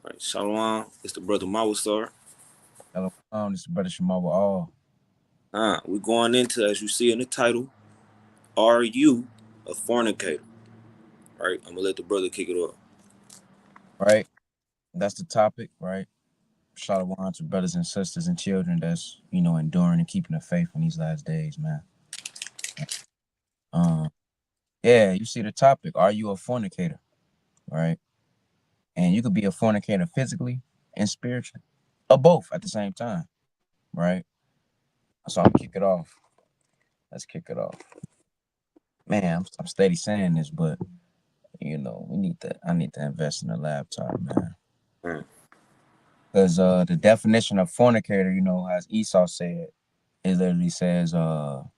Right, Shalom, it's the brother Mawa Star. Hello, this is Brother Shamawa All. We're going into, as you see in the title, Are You a Fornicator? Right, I'm gonna let the brother kick it off. Right? That's the topic, right? Shalom to brothers and sisters and children that's, enduring and keeping the faith in these last days, man. Um, yeah, you see the topic. Are you a fornicator? Right? And you could be a fornicator physically and spiritually. Or both at the same time, right? So I'm kick it off. Let's kick it off. Man, I'm steady saying this, but I need to invest in a laptop, man. Mm, Because the definition of fornicator, as Esau said, it literally says off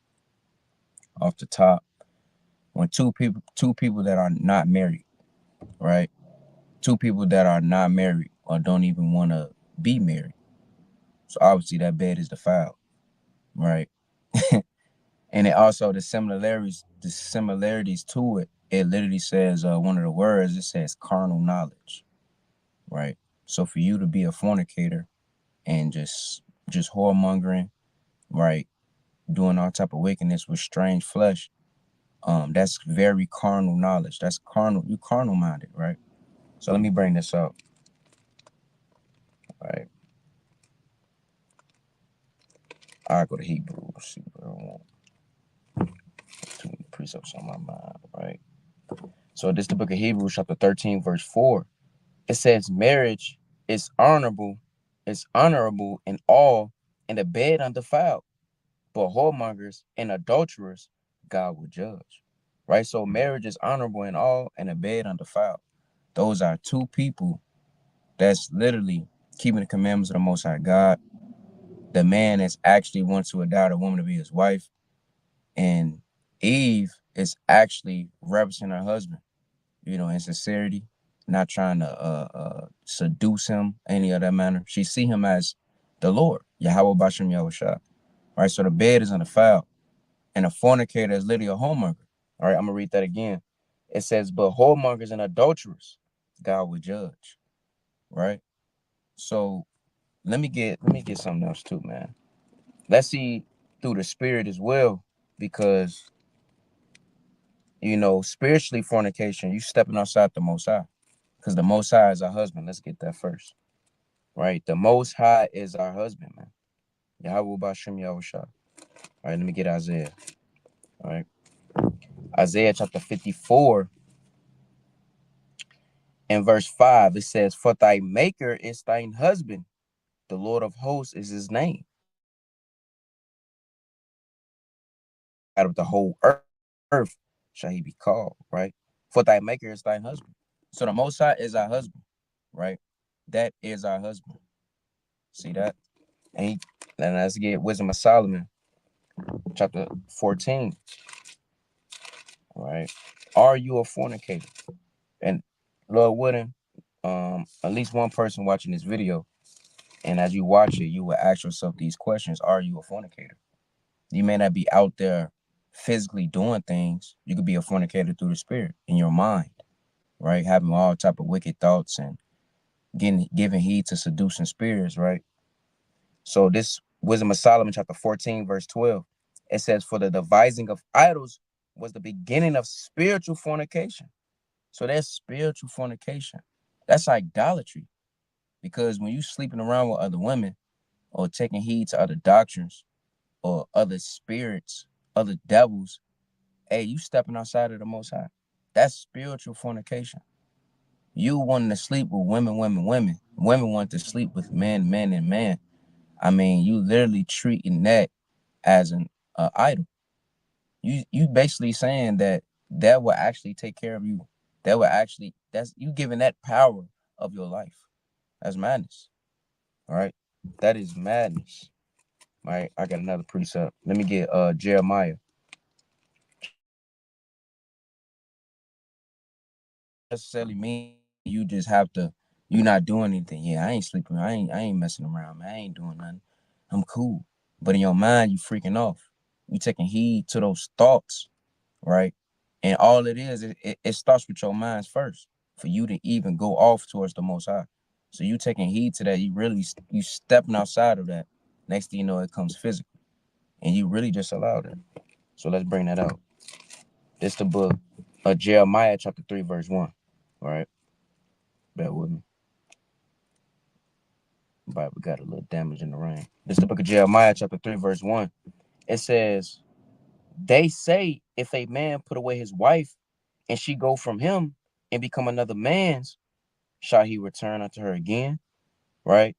the top, when two people that are not married, right? Two people that are not married or don't even want to be married. So obviously that bed is defiled, right? And it also the similarities to it. It literally says one of the words. It says carnal knowledge, right? So for you to be a fornicator and just whoremongering, right, doing all type of wickedness with strange flesh, that's very carnal knowledge. That's carnal. You carnal minded, right? So let me bring this up, right? I go to Hebrews. See what I want. Too many precepts on my mind, right? So this is the book of Hebrews, chapter 13, verse 4. It says, marriage is honorable, in all, and the bed undefiled. But whoremongers and adulterers God will judge. Right? So marriage is honorable in all, and the bed undefiled. Those are two people that's literally keeping the commandments of the Most High God. The man is actually wants to adopt a woman to be his wife, and Eve is actually representing her husband, in sincerity, not trying to seduce him any other manner. She see him as the Lord, Yahweh Bashem Yahushua. Right, so the bed is undefiled, and a fornicator is literally a homemonger. All right, I'm gonna read that again. It says, "But whoremongers and adulterers, God will judge." Right. So let me get something else too, man. Let's see through the spirit as well, because spiritually fornication, you stepping outside the Most High, because the Most High is our husband. Let's get that first, right? The Most High is our husband, man. Yahweh Bashem Yahushua. All right, let me get Isaiah. All right, Isaiah chapter 54 and verse 5. It says, "For thy maker is thine husband, the Lord of hosts is his name. Out of the whole earth shall he be called," right? For thy maker is thine husband. So the Most High is our husband, right? That is our husband. See that? And let's get Wisdom of Solomon, chapter 14, right? Are you a fornicator? And Lord willing, at least one person watching this video, and as you watch it, you will ask yourself these questions. Are you a fornicator? You may not be out there physically doing things. You could be a fornicator through the spirit in your mind, right? Having all type of wicked thoughts and giving heed to seducing spirits, right? So this Wisdom of Solomon, chapter 14, verse 12, it says, "For the devising of idols was the beginning of spiritual fornication." So that's spiritual fornication. That's idolatry. Because when you sleeping around with other women or taking heed to other doctrines or other spirits, other devils, hey, you stepping outside of the Most High. That's spiritual fornication. You wanting to sleep with women, women, women. Women want to sleep with men, men, and man. I mean, you literally treating that as an idol. You basically saying that will actually take care of you. That's you giving that power of your life. That's madness. All right, that is madness. All right, I got another precept. Let me get Jeremiah chapter 17, verse 17. Necessarily mean you just have to. You not doing anything. Yeah, I ain't sleeping. I ain't messing around, man. I ain't doing nothing. I'm cool. But in your mind, you freaking off. You taking heed to those thoughts, right? And all it is, it starts with your minds first for you to even go off towards the Most High. So you taking heed to that. You stepping outside of that. Next thing you know, it comes physical, and you really just allowed it. So let's bring that out. This the book of Jeremiah chapter 3 verse 1. All right, bear with me. Bible got a little damage in the rain. This the book of Jeremiah chapter 3 verse 1. It says, "They say if a man put away his wife, and she go from him and become another man's, shall he return unto her again?" Right,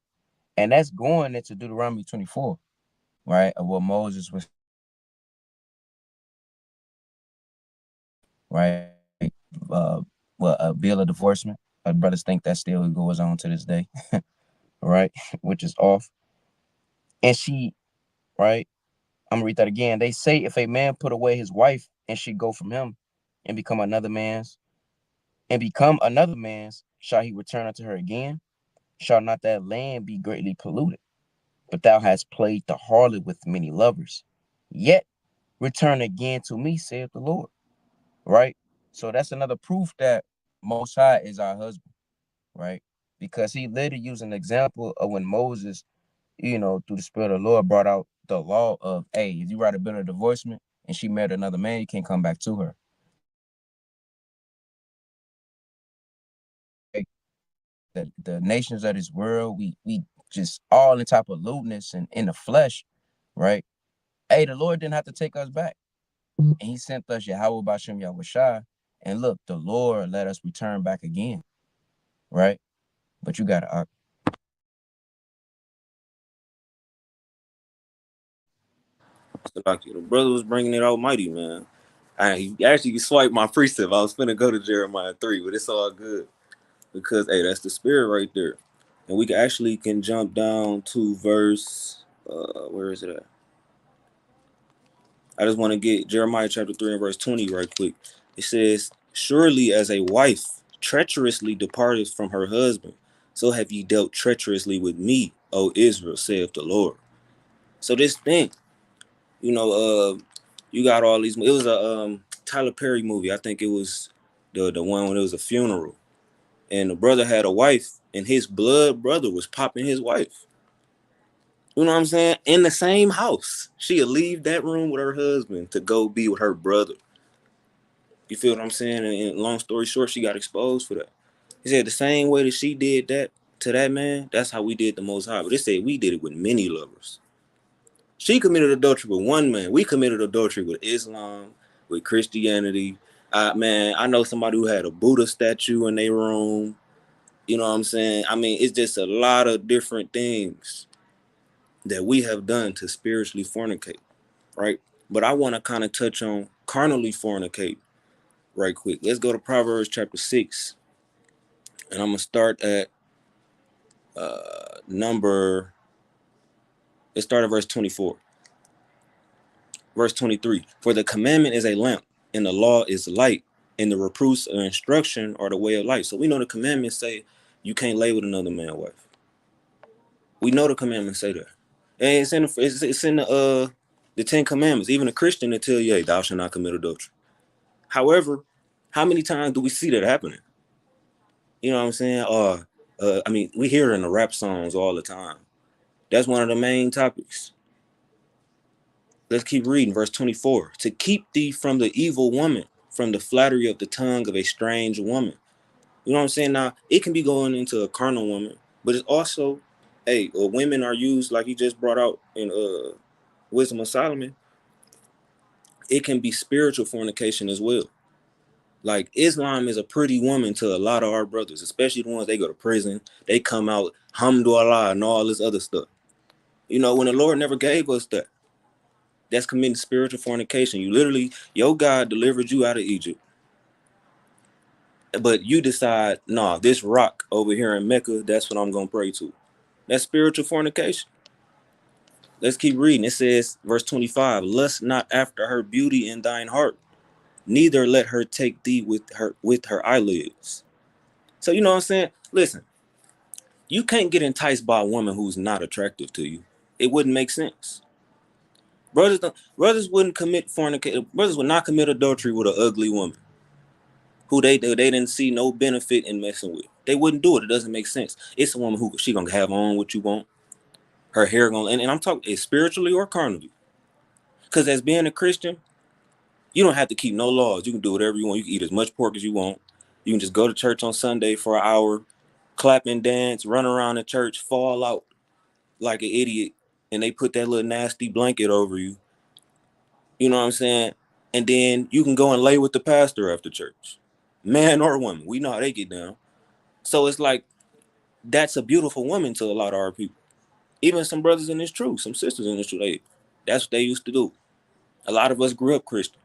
and that's going into Deuteronomy 24. Right, of what Moses was right. Well, a bill of divorcement. Brothers think that still goes on to this day, right? Which is off. And she, right? I'm gonna read that again. They say if a man put away his wife and she go from him and become another man's, shall he return unto her again? Shall not that land be greatly polluted? But thou hast played the harlot with many lovers. Yet return again to me, saith the Lord. Right? So that's another proof that Most High is our husband, right? Because he literally used an example of when Moses, through the Spirit of the Lord, brought out the law of, hey, if you write a bill of divorcement and she married another man, you can't come back to her. Right? The nations of this world, we just all in type of lewdness and in the flesh, right? Hey, the Lord didn't have to take us back. And he sent us Yahweh Bashem Yahushua. And look, the Lord let us return back again, right? But you gotta So like the brother was bringing it almighty, man. He actually swiped my precept. I was finna go to Jeremiah 3, but it's all good because hey, that's the spirit right there. And we can jump down to verse where is it at? I just want to get Jeremiah chapter 3 and verse 20 right quick. It says, "Surely as a wife treacherously departed from her husband, so have ye dealt treacherously with me, O Israel, saith the Lord." So this thing, you know, you got all these. It was a Tyler Perry movie. I think it was the one when it was a funeral, and the brother had a wife, and his blood brother was popping his wife. You know what I'm saying? In the same house, she'd leave that room with her husband to go be with her brother. You feel what I'm saying? And long story short, she got exposed for that. He said the same way that she did that to that man, that's how we did the Most High. But they said we did it with many lovers. She committed adultery with one man. We committed adultery with Islam, with Christianity. Man, I know somebody who had a Buddha statue in their room. You know what I'm saying? I mean, it's just a lot of different things that we have done to spiritually fornicate, right? But I want to kind of touch on carnally fornicate right quick. Let's go to Proverbs chapter 6. And I'm going to start at number, let's start at verse 24. Verse 23, "For the commandment is a lamp, and the law is light, and the reproofs of instruction are the way of life." So we know the commandments say you can't lay with another man's wife. We know the commandments say that. And it's in the Ten Commandments. Even a Christian will tell you, hey, thou shalt not commit adultery. However, how many times do we see that happening? You know what I'm saying? I mean, we hear it in the rap songs all the time. That's one of the main topics. Let's keep reading. Verse 24. "To keep thee from the evil woman, from the flattery of the tongue of a strange woman." You know what I'm saying? Now, it can be going into a carnal woman, but it's also, hey, women are used, like he just brought out in Wisdom of Solomon. It can be spiritual fornication as well. Like Islam is a pretty woman to a lot of our brothers, especially the ones they go to prison. They come out, hamdulillah, and all this other stuff. You know, when the Lord never gave us that. That's committing spiritual fornication. You literally, your God delivered you out of Egypt, but you decide, nah, this rock over here in Mecca, that's what I'm gonna pray to. That's spiritual fornication. Let's keep reading. It says, verse 25, "Lust not after her beauty in thine heart, neither let her take thee with her eyelids." So you know what I'm saying? Listen, you can't get enticed by a woman who's not attractive to you. It wouldn't make sense. Brothers wouldn't commit fornication. Brothers would not commit adultery with an ugly woman. who they didn't see no benefit in messing with. They wouldn't do it. It doesn't make sense. It's a woman who she gonna have on what you want. Her hair gonna and I'm talking spiritually or carnally. Because as being a Christian, you don't have to keep no laws. You can do whatever you want. You can eat as much pork as you want. You can just go to church on Sunday for an hour, clap and dance, run around the church, fall out like an idiot, and they put that little nasty blanket over you. You know what I'm saying? And then you can go and lay with the pastor after church, man or woman. We know how they get down. So it's like that's a beautiful woman to a lot of our people. Even some brothers in this truth, some sisters in this truth. That's what they used to do. A lot of us grew up Christian.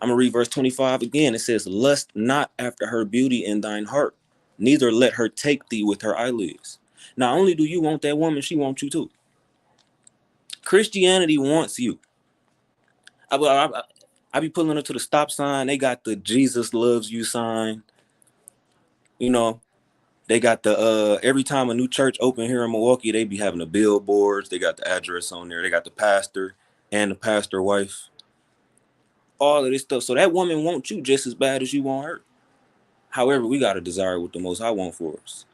I'm gonna read verse 25 again. It says, "Lust not after her beauty in thine heart, neither let her take thee with her eyelids." Not only do you want that woman, she wants you too. Christianity wants you. I be pulling up to the stop sign. They got the Jesus loves you sign. You know, they got the every time a new church open here in Milwaukee, they be having the billboards. They got the address on there. They got the pastor and the pastor wife. All of this stuff. So that woman wants you just as bad as you want her. However, we got to desire what the Most High want for us.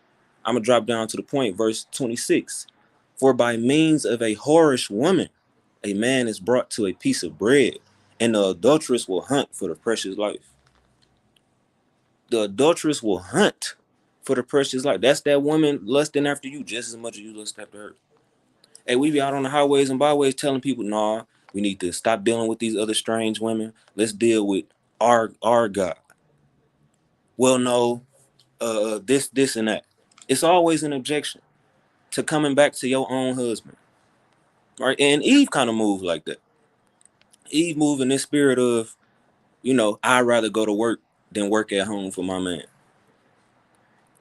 I'm going to drop down to the point, verse 26. For by means of a whorish woman, a man is brought to a piece of bread, and the adulteress will hunt for the precious life. The adulteress will hunt for the precious life. That's that woman lusting after you just as much as you lust after her. Hey, we be out on the highways and byways telling people, nah, we need to stop dealing with these other strange women. Let's deal with our God. Well, no, this, and that. It's always an objection to coming back to your own husband, right? And Eve kind of moved like that. Eve moved in this spirit of, I'd rather go to work than work at home for my man.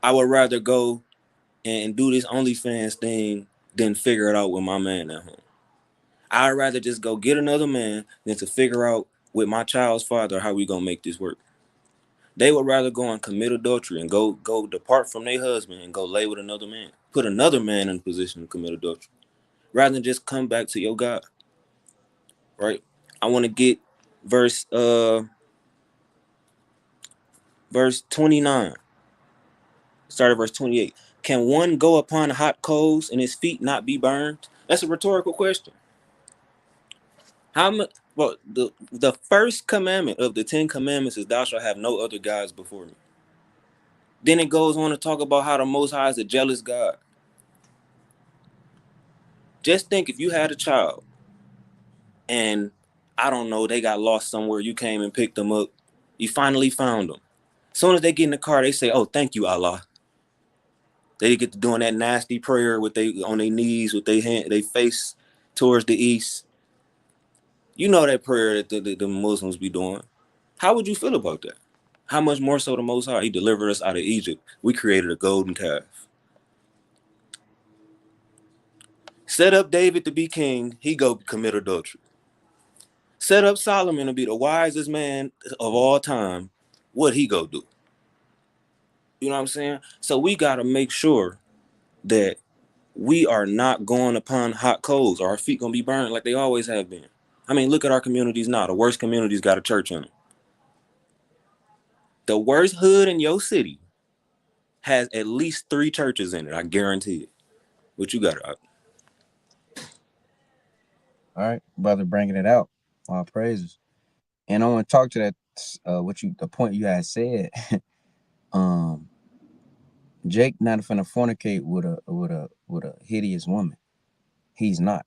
I would rather go and do this OnlyFans thing than figure it out with my man at home. I'd rather just go get another man than to figure out with my child's father how we gonna make this work. They would rather go and commit adultery and go depart from their husband and go lay with another man. Put another man in a position to commit adultery. Rather than just come back to your God. Right? I want to get verse verse 29. Start at verse 28. Can one go upon hot coals and his feet not be burned? That's a rhetorical question. How much? Well, the first commandment of the 10 Commandments is thou shalt have no other gods before me. Then it goes on to talk about how the Most High is a jealous God. Just think if you had a child and I don't know, they got lost somewhere, you came and picked them up, you finally found them. As soon as they get in the car, they say, "Oh, thank you, Allah." They get to doing that nasty prayer with they on their knees with their hand, they face towards the east. You know that prayer that the Muslims be doing. How would you feel about that? How much more so the Most High? He delivered us out of Egypt. We created a golden calf. Set up David to be king. He go commit adultery. Set up Solomon to be the wisest man of all time. What he go do? You know what I'm saying? So we got to make sure that we are not going upon hot coals or our feet gonna be burned like they always have been. I mean, look at our communities now. The worst communities got a church in them. The worst hood in your city has at least 3 churches in it. I guarantee it. What you got? All right, brother, bringing it out. All praises. And I want to talk to that. The point you had said. um, Jake not finna fornicate with a hideous woman. He's not,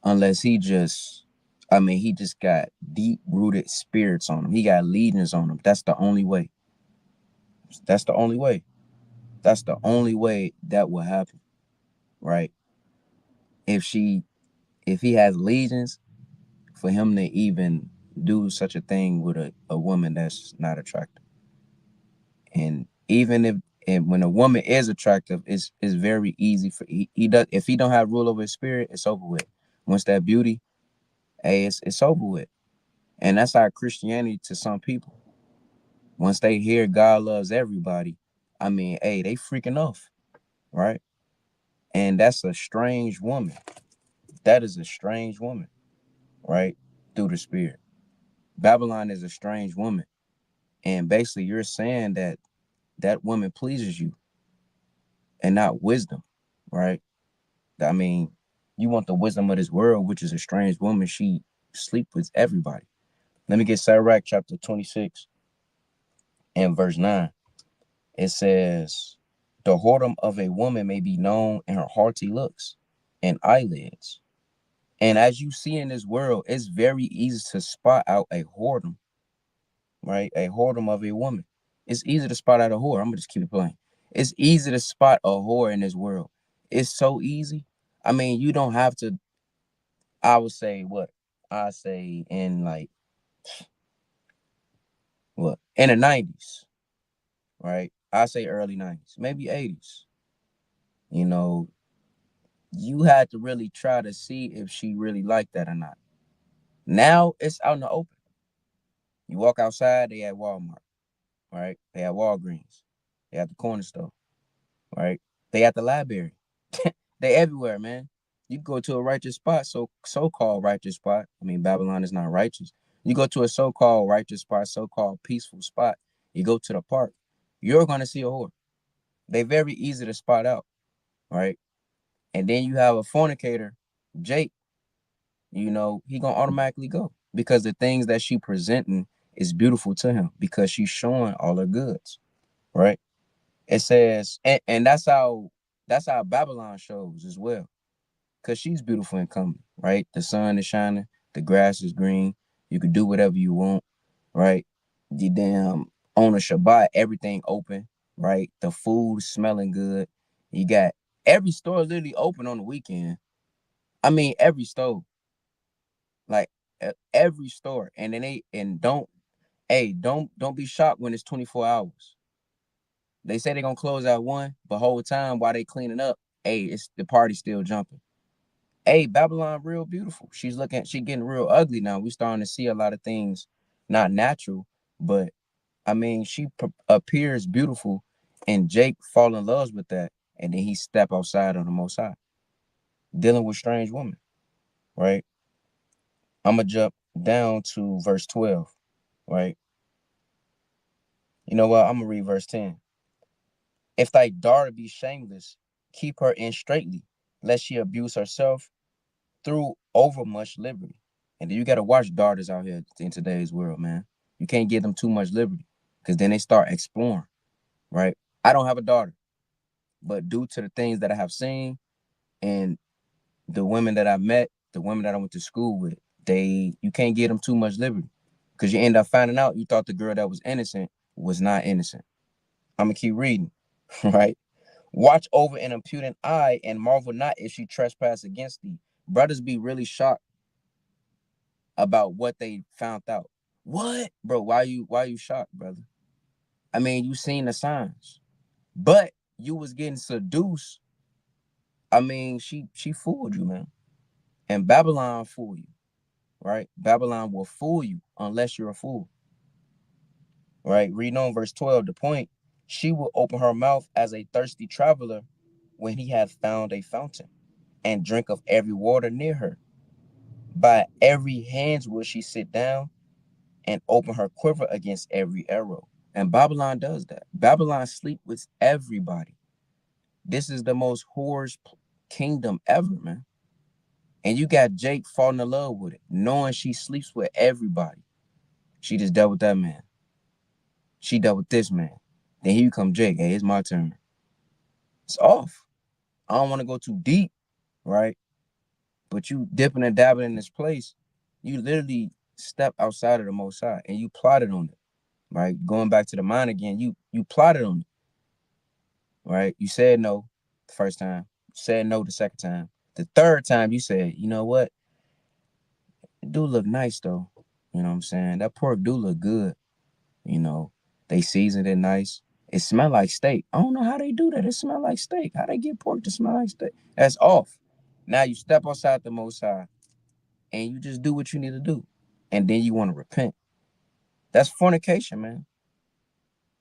unless he just. I mean, he just got deep rooted spirits on him. He got legions on him. That's the only way. That's the only way. That's the only way that will happen, right? If she, if he has legions, for him to even do such a thing with a woman that's not attractive. And even if when a woman is attractive, it's very easy for he does if he don't have rule over his spirit, it's over with. Once that beauty, hey, it's over with. And that's our Christianity to some people. Once they hear God loves everybody, I mean, hey, they freaking off, right? And that's a strange woman. That is a strange woman, right? Through the spirit. Babylon is a strange woman. And basically, you're saying that that woman pleases you and not wisdom, right? I mean, you want the wisdom of this world, which is a strange woman. She sleep with everybody. Let me get Sirach chapter 26 and verse 9. It says, the whoredom of a woman may be known in her haughty looks and eyelids. And as you see in this world, it's very easy to spot out a whoredom, right? A whoredom of a woman. It's easy to spot out a whore. I'm gonna just keep it playing. It's easy to spot a whore in this world. It's so easy. I mean, you don't have to. I would say what I say in like what in the 90s, right? I say early 90s, maybe 80s. You know, you had to really try to see if she really liked that or not. Now it's out in the open. You walk outside, they at Walmart, right? They at Walgreens, they at the corner store, right? They at the library. They everywhere, man. You go to a righteous spot, so-called righteous spot. I mean, Babylon is not righteous. You go to a so-called righteous spot, so-called peaceful spot. You go to the park, you're gonna see a whore. They very easy to spot out, right? And then you have a fornicator, Jake. He gonna automatically go because the things that she presenting is beautiful to him because she's showing all her goods, right? It says, and that's how Babylon shows as well, because she's beautiful and comely, right? The sun is shining, the grass is green, you can do whatever you want, right? You damn on a Shabbat, everything open, right? The food smelling good. You got every store literally open on the weekend. I mean, every store, like every store, and then they and don't, hey, don't be shocked when it's 24 hours. They say they're gonna close at 1, but whole time while they cleaning up, hey, it's the party still jumping. Hey, Babylon real beautiful. She getting real ugly now. We starting to see a lot of things not natural, but I mean, she appears beautiful, and Jake fall in love with that, and then he step outside on the Most High, dealing with strange women, right? I'm gonna jump down to verse 12, right? You know what? I'm gonna read verse 10. If thy daughter be shameless, keep her in straitly, lest she abuse herself through overmuch liberty. And then you got to watch daughters out here in today's world, man. You can't give them too much liberty because then they start exploring, right? I don't have a daughter, but due to the things that I have seen and the women that I met, the women that I went to school with, you can't give them too much liberty because you end up finding out you thought the girl that was innocent was not innocent. I'm gonna keep reading, right? Watch over an impudent eye and marvel not if she trespass against thee. Brothers be really shocked about what they found out. What, bro? Why you shocked, brother? I mean, you seen the signs, but you was getting seduced. I mean, she fooled you, man. And Babylon fool you, right? Babylon will fool you unless you're a fool, right? Reading on verse 12, the point, she will open her mouth as a thirsty traveler when he hath found a fountain, and drink of every water near her. By every hands will she sit down, and open her quiver against every arrow. And Babylon does that. Babylon sleep with everybody. This is the most whorish kingdom ever, man. And you got Jake falling in love with it, knowing she sleeps with everybody. She just dealt with that man. She dealt with this man. Then here you come Jake. Hey, it's my turn. It's off. I don't want to go too deep, right? But you dipping and dabbling in this place, you literally step outside of the Most High and you plotted on it, right? Going back to the mind again, you plotted on it, right? You said no the first time, you said no the second time. The third time you said, you know what? It do look nice though. You know what I'm saying? That pork do look good. You know, they seasoned it nice. It smell like steak. I don't know how they do that. It smell like steak. How they get pork to smell like steak? That's off. Now you step outside the Most High and you just do what you need to do. And then you want to repent. That's fornication, man.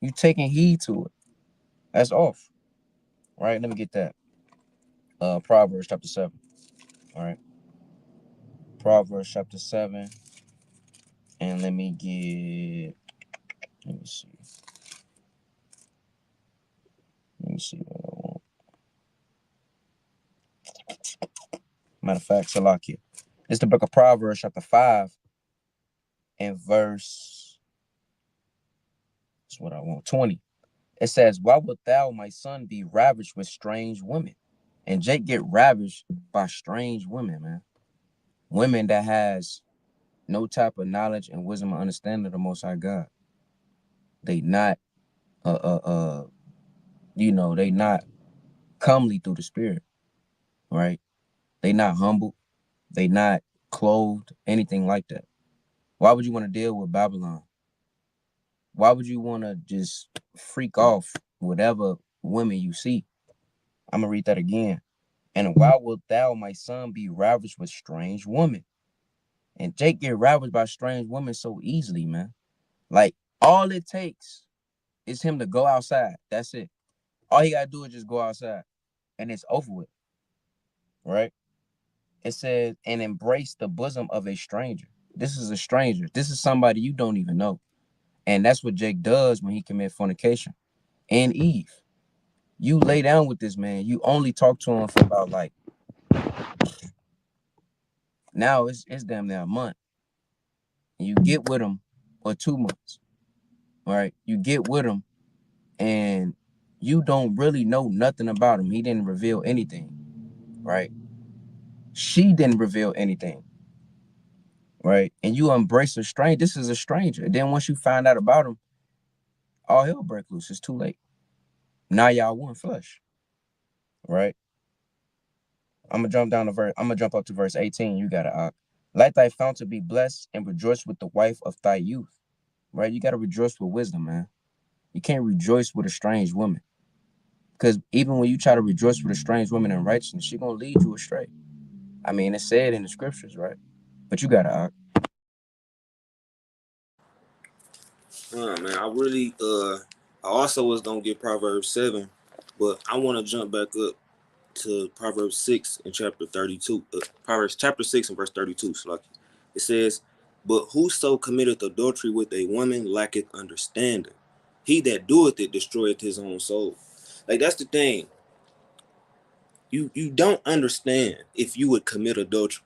You taking heed to it. That's off. Right? Let me get that. Proverbs chapter 7. All right. Proverbs chapter 7. And let me get Let me see. Let me see what I want. Matter of fact, Salakia. It's the book of Proverbs, chapter 5, and verse. That's what I want. 20. It says, "Why wilt thou, my son, be ravished with strange women?" And Jake get ravished by strange women, man. Women that has no type of knowledge and wisdom and understanding of the Most High God. They not, uh, uh, uh, they not comely through the Spirit, right? They not humble. They not clothed, anything like that. Why would you want to deal with Babylon? Why would you want to just freak off whatever women you see? I'm gonna read that again. "And why wilt thou, my son, be ravished with strange women?" And Jake get ravished by strange women so easily, man. Like, all it takes is him to go outside. That's it. All he gotta do is just go outside, and it's over with, right? It says, "And embrace the bosom of a stranger." This is a stranger. This is somebody you don't even know. And that's what Jake does when he commit fornication. And Eve, you lay down with this man. You only talk to him for about, like, now it's damn near a month. And you get with him, or 2 months, right? You get with him, and you don't really know nothing about him. He didn't reveal anything, right? She didn't reveal anything, right? And you embrace a stranger. This is a stranger. And then once you find out about him, all hell break loose. It's too late. Now y'all one flesh, right? I'm gonna jump up to verse 18. You gotta "Let thy fountain be blessed, and rejoice with the wife of thy youth." Right? You gotta rejoice with wisdom, man. You can't rejoice with a strange woman. Because even when you try to rejoice with a strange woman in righteousness, she gonna lead you astray. I mean, it's said in the scriptures, right? But you gotta Man, I also was gonna get Proverbs 7, but I want to jump back up to Proverbs 6 and chapter 32. Proverbs chapter 6 and verse 32. So like it says, "But whoso committeth adultery with a woman lacketh understanding. He that doeth it destroyeth his own soul." Like, that's the thing. You don't understand if you would commit adultery.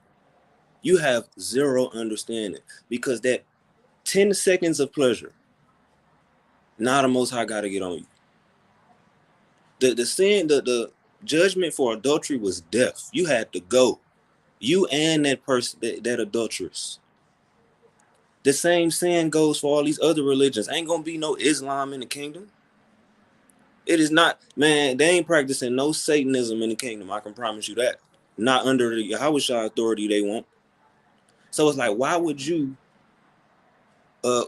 You have zero understanding, because that 10 seconds of pleasure, now the Most High got to get on you. The sin, the judgment for adultery was death. You had to go. You and that person, that adulteress. The same sin goes for all these other religions. Ain't gonna be no Islam in the kingdom. It is not, man. They ain't practicing no Satanism in the kingdom. I can promise you that. Not under the Yahushua authority they want. So it's like, why would you,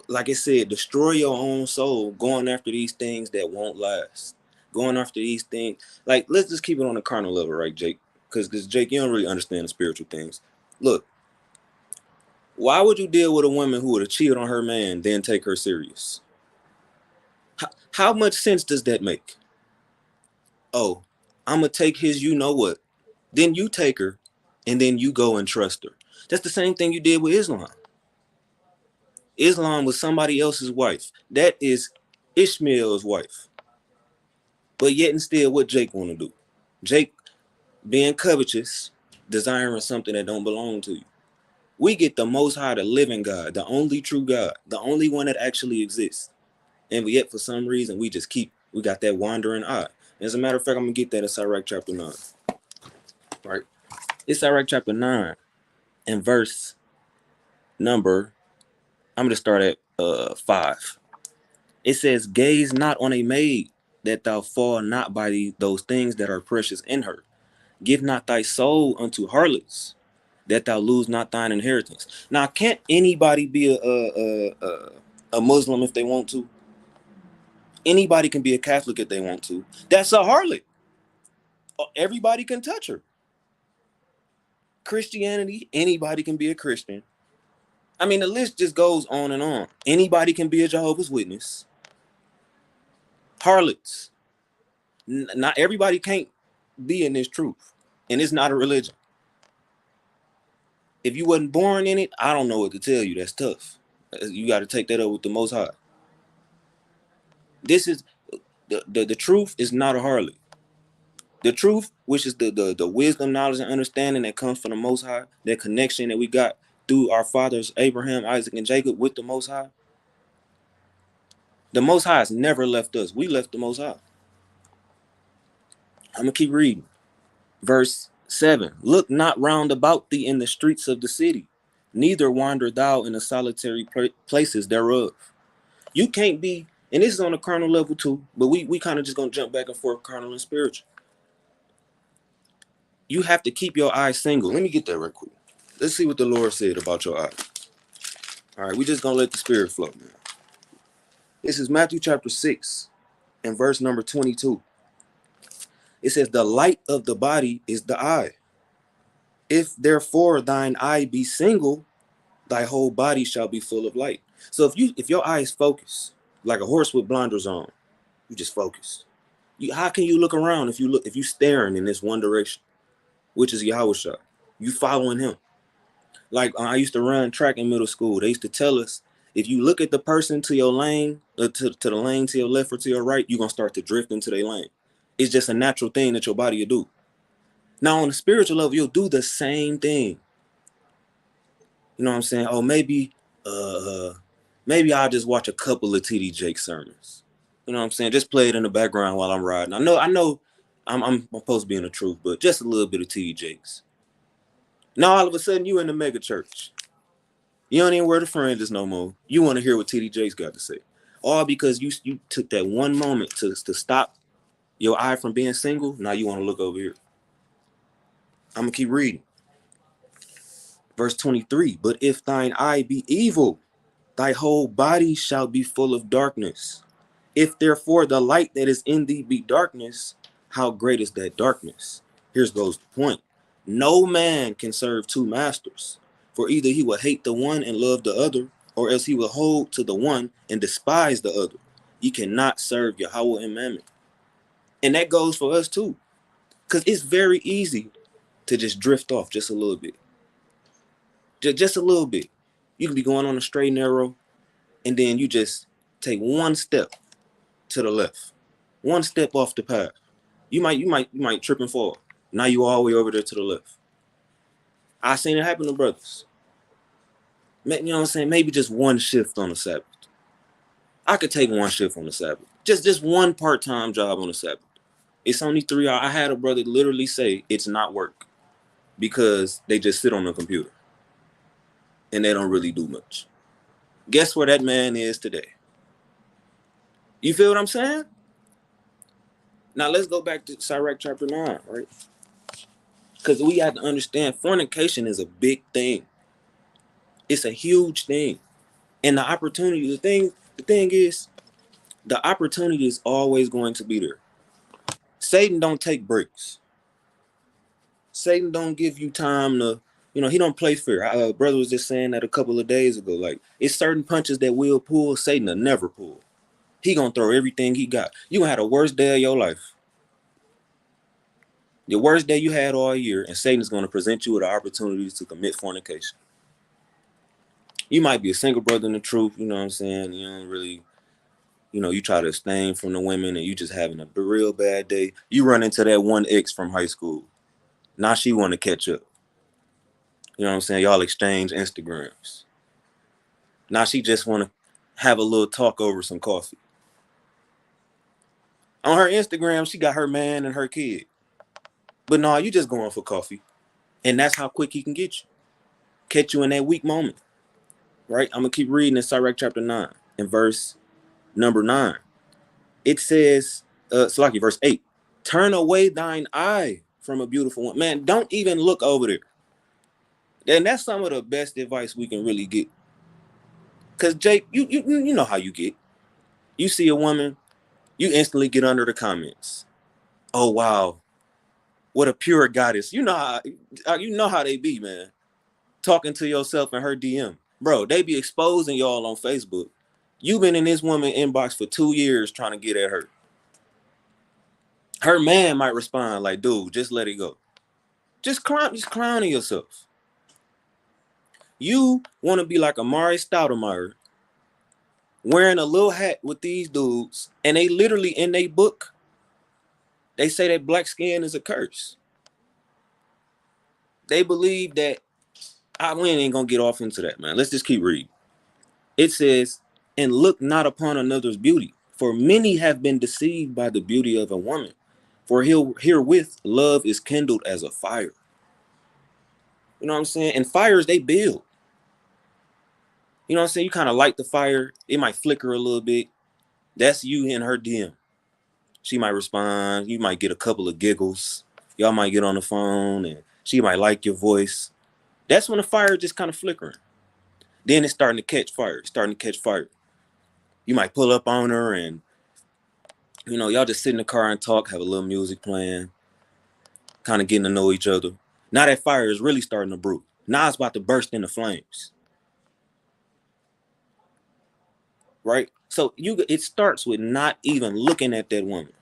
like I said, destroy your own soul going after these things that won't last? Going after these things. Like, let's just keep it on the carnal level, right, Jake? Because Jake, you don't really understand the spiritual things. Look, why would you deal with a woman who would have cheated on her man, then take her serious? How much sense does that make? Oh, I'm gonna take his, you know what? Then you take her, and then you go and trust her. That's the same thing you did with Islam. Islam was somebody else's wife. That is Ishmael's wife. But yet and still, what Jake want to do? Jake being covetous, desiring something that don't belong to you. We get the Most High, the living God, the only true God, the only one that actually exists. And yet, for some reason, we got that wandering eye. As a matter of fact, I'm going to get that in Sirach chapter 9. Right? It's Sirach chapter 9 and verse number, I'm going to start at 5. It says, "Gaze not on a maid, that thou fall not by those things that are precious in her. Give not thy soul unto harlots, that thou lose not thine inheritance." Now, can't anybody be a Muslim if they want to? Anybody can be a Catholic if they want to. That's a harlot. Everybody can touch her. Christianity, anybody can be a Christian. I mean, the list just goes on and on. Anybody can be a Jehovah's Witness. Harlots. Not everybody can't be in this truth. And it's not a religion. If you wasn't born in it, I don't know what to tell you. That's tough. You got to take that up with the Most High. This is the truth is not a harlot. The truth, which is the wisdom, knowledge, and understanding that comes from the Most High, that connection that we got through our fathers Abraham, Isaac, and Jacob with the Most High. The Most High has never left us. We left the Most High. I'm gonna keep reading. Verse 7. Look not round about thee in the streets of the city, neither wander thou in the solitary places thereof. You can't be, and this is on a carnal level too, but we kind of just gonna jump back and forth, carnal and spiritual. You have to keep your eyes single. Let me get that right quick. Let's see what the Lord said about your eyes. All right, we just gonna let the spirit flow, man. This is Matthew chapter 6 and verse number 22. It says, the light of the body is the eye. If therefore thine eye be single, thy whole body shall be full of light. So if your eye is focused, like a horse with blinders on, you just focus. How can you look around if you staring in this one direction, which is Yahushua? You following him. Like I used to run track in middle school. They used to tell us, if you look at the person to your lane, to the lane to your left or to your right, you're gonna start to drift into their lane. It's just a natural thing that your body will do. Now on the spiritual level, you'll do the same thing. You know what I'm saying? Oh, maybe I'll just watch a couple of TD Jake sermons. You know what I'm saying? Just play it in the background while I'm riding. I know I'm supposed to be in the truth, but just a little bit of TD Jakes. Now all of a sudden you in the mega church. You don't even wear the fringes no more. You want to hear what TD Jakes got to say. All because you took that one moment to stop your eye from being single. Now you want to look over here. I'm gonna keep reading. Verse 23. But if thine eye be evil, thy whole body shall be full of darkness. If therefore the light that is in thee be darkness, how great is that darkness? Here's goes the point. No man can serve two masters, for either he will hate the one and love the other, or else he will hold to the one and despise the other. You cannot serve Yahweh and Mammon. And that goes for us too, because it's very easy to just drift off just a little bit. Just a little bit. You can be going on a straight and narrow, and then you just take one step to the left, one step off the path. You might trip and fall. Now you all the way over there to the left. I seen it happen to brothers. You know what I'm saying? Maybe just one shift on the Sabbath. I could take one shift on the Sabbath. Just one part-time job on the Sabbath. It's only 3 hours. I had a brother literally say it's not work because they just sit on the computer and they don't really do much. Guess where that man is today? You feel what I'm saying? Now let's go back to Sirach chapter 9, right? Because we have to understand fornication is a big thing. It's a huge thing. And the thing is, the opportunity is always going to be there. Satan don't take breaks. Satan don't give you time to, he don't play fair. Brother was just saying that a couple of days ago. Like, it's certain punches that will pull, Satan will never pull. He gonna throw everything he got. You gonna have the worst day of your life. The worst day you had all year, and Satan is gonna present you with opportunities to commit fornication. You might be a single brother in the truth, you know what I'm saying? You don't really, you try to abstain from the women and you just having a real bad day. You run into that one ex from high school. Now she want to catch up. You know what I'm saying? Y'all exchange Instagrams. Now she just want to have a little talk over some coffee. On her Instagram, she got her man and her kid. But no, you just going for coffee. And that's how quick he can get you. Catch you in that weak moment. Right? I'm going to keep reading in Sirach chapter 9 in verse number 9. It says, Salaki, verse 8. Turn away thine eye from a beautiful one. Man, don't even look over there. And that's some of the best advice we can really get. Because, Jake, you know how you get. You see a woman, you instantly get under the comments. Oh, wow. What a pure goddess. You know how they be, man. Talking to yourself in her DM. Bro, they be exposing y'all on Facebook. You've been in this woman inbox for 2 years trying to get at her. Her man might respond like, dude, just let it go. Just clowning yourself. You want to be like Amari Stoudemire wearing a little hat with these dudes, and they literally in their book, they say that black skin is a curse. They believe that we ain't gonna get off into that, man. Let's just keep reading. It says, and look not upon another's beauty, for many have been deceived by the beauty of a woman. For herewith love is kindled as a fire. You know what I'm saying? And fires they build. You know what I'm saying? You kind of light the fire, it might flicker a little bit. That's you in her DM. She might respond. You might get a couple of giggles. Y'all might get on the phone and she might like your voice. That's when the fire just kind of flickering. Then it's starting to catch fire. It's starting to catch fire. You might pull up on her and, y'all just sit in the car and talk, have a little music playing, kind of getting to know each other. Now that fire is really starting to brew. Now it's about to burst into flames. Right? So it starts with not even looking at that woman.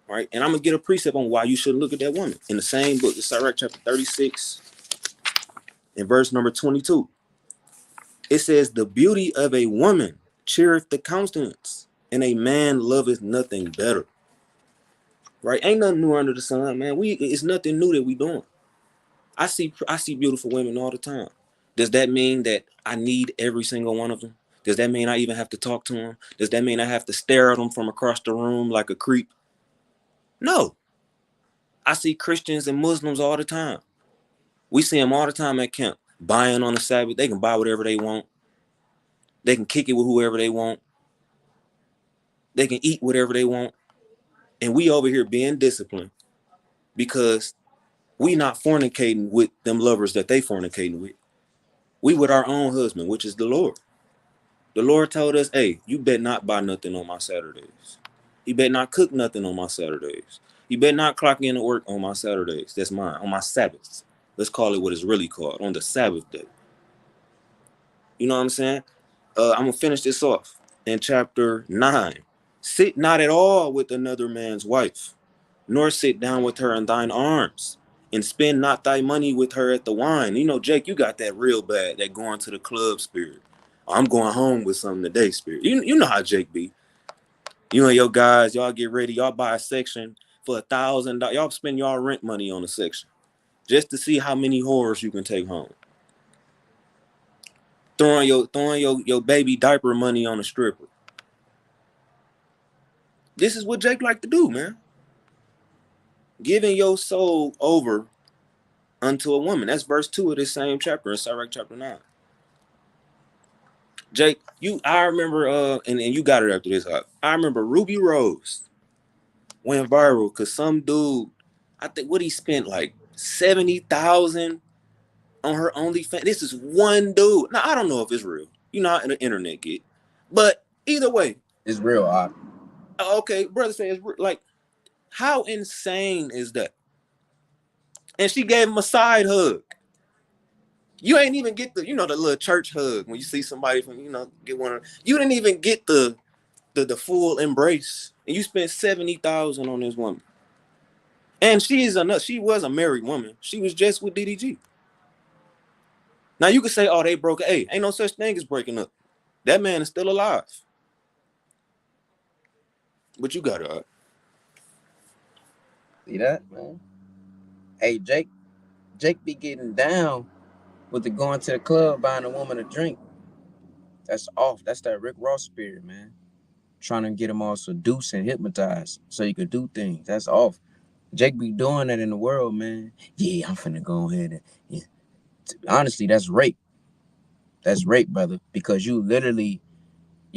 Right? And I'm gonna get a precept on why you shouldn't look at that woman. In the same book, the Sirach chapter 36 and verse number 22. It says, the beauty of a woman cheereth the countenance, and a man loveth nothing better. Right? Ain't nothing new under the sun, man. It's nothing new that we doing. I see beautiful women all the time. Does that mean that I need every single one of them? Does that mean I even have to talk to them? Does that mean I have to stare at them from across the room like a creep? No. I see Christians and Muslims all the time. We see them all the time at camp, buying on the Sabbath. They can buy whatever they want. They can kick it with whoever they want. They can eat whatever they want. And we over here being disciplined because we not fornicating with them lovers that they fornicating with. We with our own husband, which is the Lord. The Lord told us, hey, you better not buy nothing on my Saturdays. You better not cook nothing on my Saturdays. You better not clock in to work on my Saturdays. That's mine. On my Sabbaths. Let's call it what it's really called. On the Sabbath day. You know what I'm saying? I'm going to finish this off in chapter 9. Sit not at all with another man's wife, nor sit down with her in thine arms, and spend not thy money with her at the wine. Jake, you got that real bad, that going to the club spirit. I'm going home with something today spirit. You know how Jake be. You and your guys, y'all get ready, y'all buy a section for $1,000. Y'all spend y'all rent money on a section just to see how many whores you can take home. Throwing your baby diaper money on a stripper. This is what Jake like to do, man. Giving your soul over unto a woman. That's verse 2 of this same chapter in Sirach chapter 9. Jake, I remember and you got it after this. I remember Ruby Rose went viral because some dude, I think what he spent like 70,000 on her OnlyFans. This is one dude. Now I don't know if it's real. You know how the internet get. But either way. It's real, Okay, brother says like, how insane is that? And she gave him a side hug. You ain't even get the little church hug when you see somebody from, get one. You didn't even get the full embrace, and you spent 70,000 on this woman. And she was a married woman. She was just with DDG. Now you could say, oh, they broke. Hey, ain't no such thing as breaking up. That man is still alive. But you got it. See that, man? Hey, Jake be getting down with the going to the club, buying a woman a drink. That's off. That's that Rick Ross spirit, man. Trying to get him all seduced and hypnotized so you could do things. That's off. Jake be doing that in the world, man. Yeah, I'm finna go ahead and yeah. Honestly, that's rape. That's rape, brother. Because you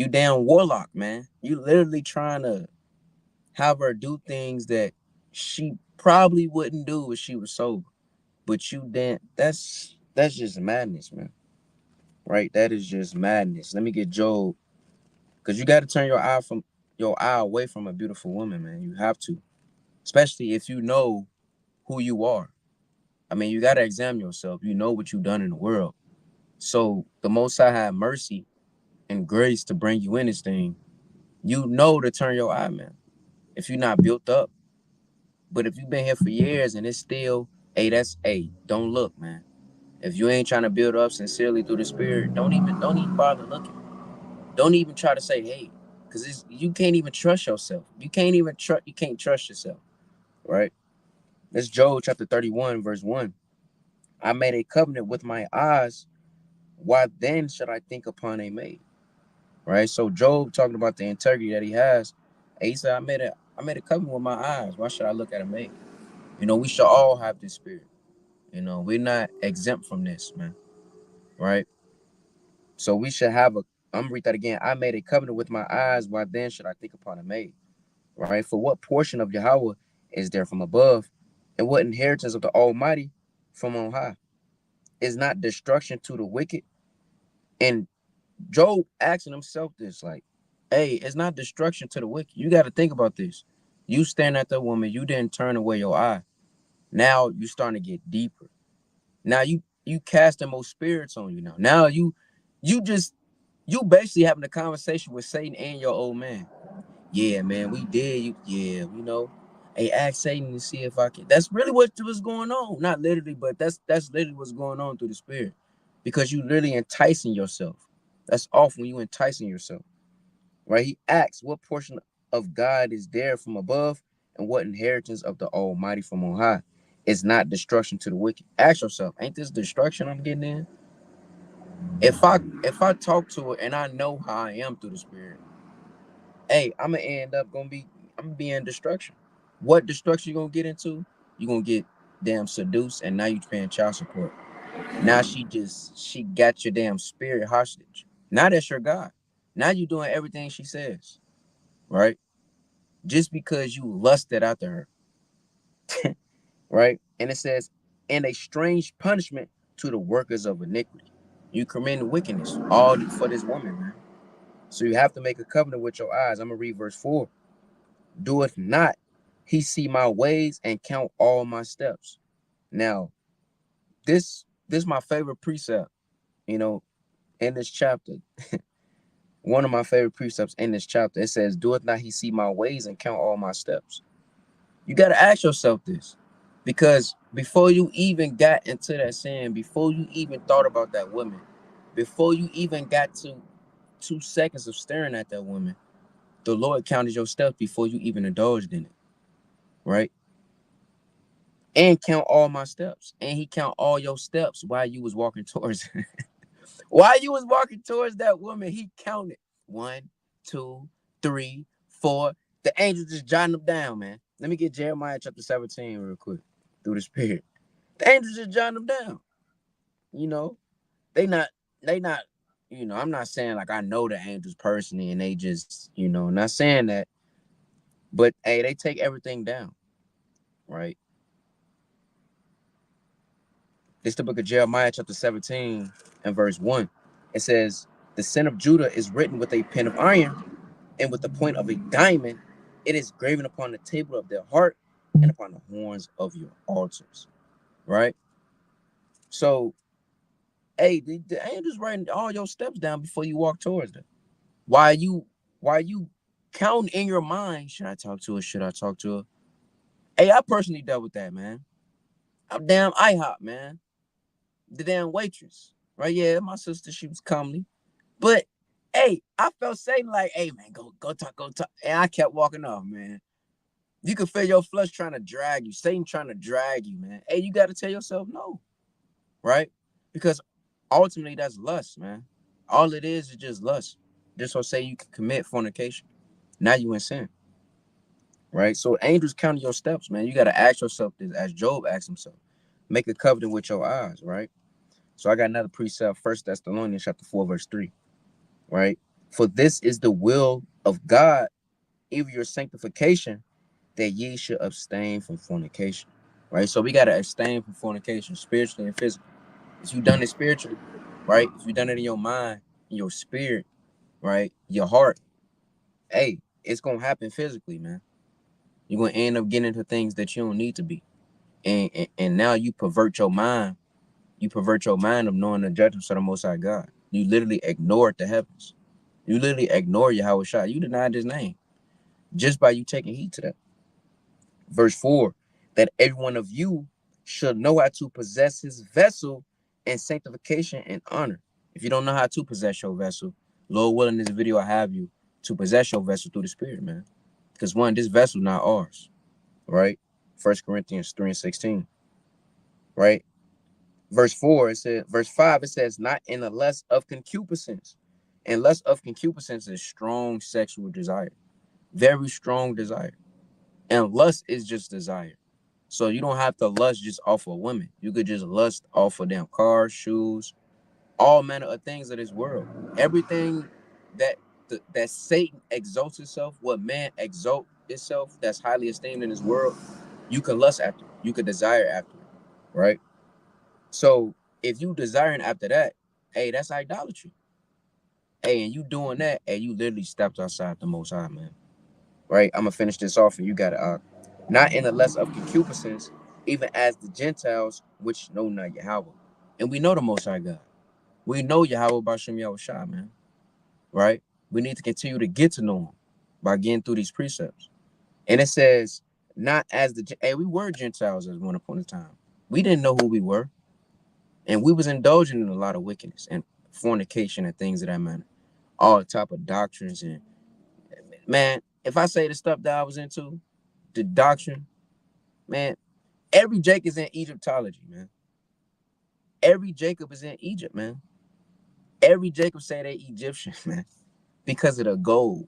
damn warlock, man. You literally trying to have her do things that she probably wouldn't do if she was sober. But you damn that's just madness, man. Right? That is just madness. Let me get Joe. Cause you gotta turn your eye away from a beautiful woman, man. You have to. Especially if you know who you are. I mean, you gotta examine yourself. You know what you've done in the world. So the most High have mercy and grace to bring you in this thing. You know to turn your eye, man. If you're not built up. But if you've been here for years and it's still, don't look, man. If you ain't trying to build up sincerely through the spirit, don't even bother looking. Don't even try to say, hey, because you can't even trust yourself. You can't trust yourself, right? That's Job chapter 31, verse 1. I made a covenant with my eyes. Why then should I think upon a maid? Right? So Job talking about the integrity that he has. And he said, I made a covenant with my eyes. Why should I look at a maid? We should all have this spirit. We're not exempt from this, man. Right? So we should have a I'm gonna read that again. I made a covenant with my eyes. Why then should I think upon a maid? Right? For what portion of Yahweh is there from above? And what inheritance of the Almighty from on high? Is not destruction to the wicked? And Job asking himself this, like, hey, it's not destruction to the wicked. You got to think about this. You stand at the woman, you didn't turn away your eye. Now you starting to get deeper. Now you casting more spirits on you now. Now you just you basically having a conversation with Satan and your old man. Yeah, man, we did. Hey, ask Satan to see if I can. That's really what was going on. Not literally, but that's literally what's going on through the spirit, because you literally enticing yourself. That's often you enticing yourself, right? He asks, what portion of God is there from above, and what inheritance of the Almighty from on high? It's not destruction to the wicked. Ask yourself, ain't this destruction I'm getting in? If I talk to her and I know how I am through the spirit, hey, I'm gonna be in destruction. What destruction you gonna get into? You gonna get damn seduced, and now you paying child support. Now she got your damn spirit hostage. Now that's your God. Now you doing everything she says, right? Just because you lusted after her, right? And it says, and a strange punishment to the workers of iniquity. You committing wickedness all for this woman, man. So you have to make a covenant with your eyes. I'm gonna read verse 4. Doeth not he see my ways and count all my steps. Now, this is my favorite precept, you know, in this chapter. One of my favorite precepts in this chapter. It says, doeth not he see my ways and count all my steps. You got to ask yourself this, because before you even got into that sin, before you even thought about that woman, before you even got to 2 seconds of staring at that woman, the Lord counted your steps before you even indulged in it, right? And count all my steps. And he count all your steps while you was walking towards while you was walking towards that woman. He counted 1, 2, 3, 4. The angels just jotting them down, man. Let me get Jeremiah chapter 17 real quick through the spirit. The angels just jotting them down. You know, they not they not. I'm not saying like I know the angels personally and they just not saying that, but hey, they take everything down, right? This is the book of Jeremiah, chapter 17, and verse 1. It says, the sin of Judah is written with a pen of iron, and with the point of a diamond, it is graven upon the table of their heart and upon the horns of your altars. Right? So, hey, the angels writing all your steps down before you walk towards them. Why you count in your mind, should I talk to her? Should I talk to her? Hey, I personally dealt with that, man. I'm damn IHOP, man. The damn waitress. Right? Yeah, my sister, she was comely. But hey, I felt Satan like, hey man, go talk, go talk. And I kept walking off, man. You can feel your flesh trying to drag you, Satan trying to drag you, man. Hey, you gotta tell yourself no, right? Because ultimately that's lust, man. All it is just lust. Just so say you can commit fornication. Now you in sin. Right? So angels counting your steps, man. You gotta ask yourself this, as Job asked himself. Make a covenant with your eyes, right? So I got another precept, First Thessalonians chapter 4, verse 3. Right? For this is the will of God, even your sanctification, that ye should abstain from fornication. Right? So we got to abstain from fornication, spiritually and physically. If you done it spiritually, right? If you done it in your mind, in your spirit, right? Your heart, hey, it's going to happen physically, man. You're going to end up getting into things that you don't need to be. And now you pervert your mind. You pervert your mind of knowing the judgments of the Most High God. You literally ignored the heavens. You literally ignore Yahweh Shai. You denied his name just by you taking heed to that. Verse 4, that every one of you should know how to possess his vessel in sanctification and honor. If you don't know how to possess your vessel, Lord willing, this video I have you to possess your vessel through the Spirit, man. Because one, this vessel not ours, right? 1 Corinthians 3:16, right? Verse 4, it says, verse 5, it says, not in the lust of concupiscence. And lust of concupiscence is strong sexual desire, very strong desire. And lust is just desire. So you don't have to lust just off of women. You could just lust off of them cars, shoes, all manner of things of this world. Everything that that Satan exalts itself, what man exalt itself, that's highly esteemed in this world, you can lust after it. You could desire after it, right? So if you desiring after that, hey, that's idolatry. Hey, and you doing that, and you literally stepped outside the Most High, man. Right? I'm gonna finish this off, and you got to not in the less of concupiscence, even as the Gentiles which know not Yahweh, and we know the Most High God. We know Yahweh by Shem Yahushua, man. Right? We need to continue to get to know Him by getting through these precepts. And it says, not as the hey, we were Gentiles at one upon a time. We didn't know who we were, and we was indulging in a lot of wickedness and fornication and things of that manner, all type of doctrines. And man, if I say the stuff that I was into, the doctrine, man, every Jake is in Egyptology, man. Every Jacob is in Egypt, man. Every Jacob say they Egyptian, man, because of the gold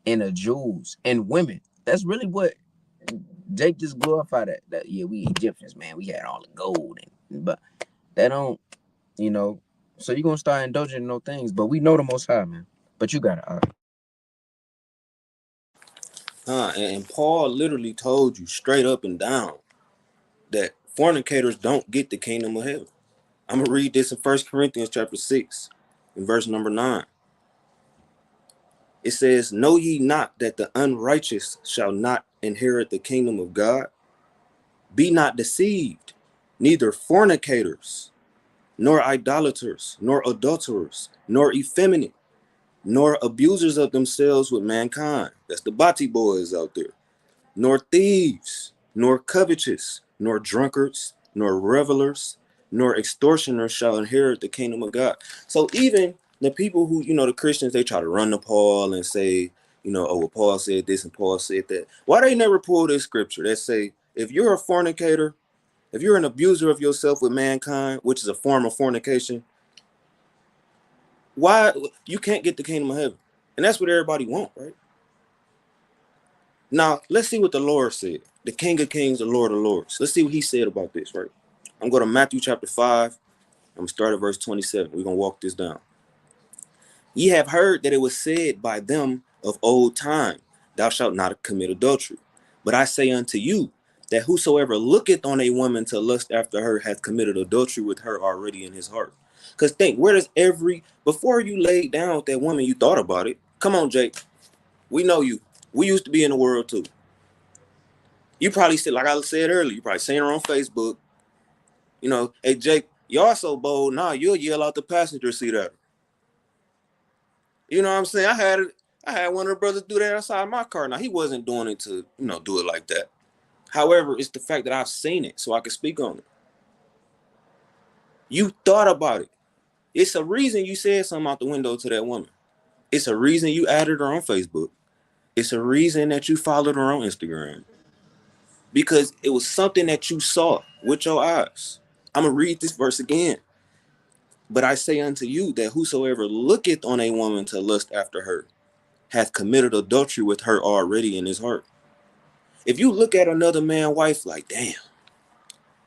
and the jewels and women. That's really what Jake just glorified that yeah, we Egyptians, man. We had all the gold, but that don't, you know. So you're gonna start indulging in those things, but we know the Most High, man. But you gotta And Paul literally told you straight up and down that fornicators don't get the kingdom of heaven. I'm gonna read this in 1 Corinthians chapter 6, in verse number 9. It says, know ye not that the unrighteous shall not inherit the kingdom of God? Be not deceived, neither fornicators, nor idolaters, nor adulterers, nor effeminate, nor abusers of themselves with mankind. That's the Bati boys out there. Nor thieves, nor covetous, nor drunkards, nor revelers, nor extortioners shall inherit the kingdom of God. So even the people who, the Christians, they try to run to Paul and say, oh, well, Paul said this and Paul said that. Why they never pull this scripture that say, if you're a fornicator, if you're an abuser of yourself with mankind, which is a form of fornication, why you can't get the kingdom of heaven? And that's what everybody want, right? Now, let's see what the Lord said. The King of Kings, the Lord of Lords. Let's see what he said about this, right? I'm going to Matthew chapter 5. I'm going to start at verse 27. We're going to walk this down. Ye have heard that it was said by them of old time, thou shalt not commit adultery. But I say unto you, that whosoever looketh on a woman to lust after her hath committed adultery with her already in his heart. Because think, where does before you laid down with that woman, you thought about it. Come on, Jake. We know you. We used to be in the world too. You probably said, like I said earlier, you probably seen her on Facebook. Hey, Jake, y'all so bold. Nah, you'll yell out the passenger seat at her. You know what I'm saying? I had one of the brothers do that outside my car. Now, he wasn't doing it to, do it like that. However, it's the fact that I've seen it so I can speak on it. You thought about it. It's a reason you said something out the window to that woman. It's a reason you added her on Facebook. It's a reason that you followed her on Instagram. Because it was something that you saw with your eyes. I'm going to read this verse again. But I say unto you that whosoever looketh on a woman to lust after her hath committed adultery with her already in his heart. If you look at another man's wife like, damn,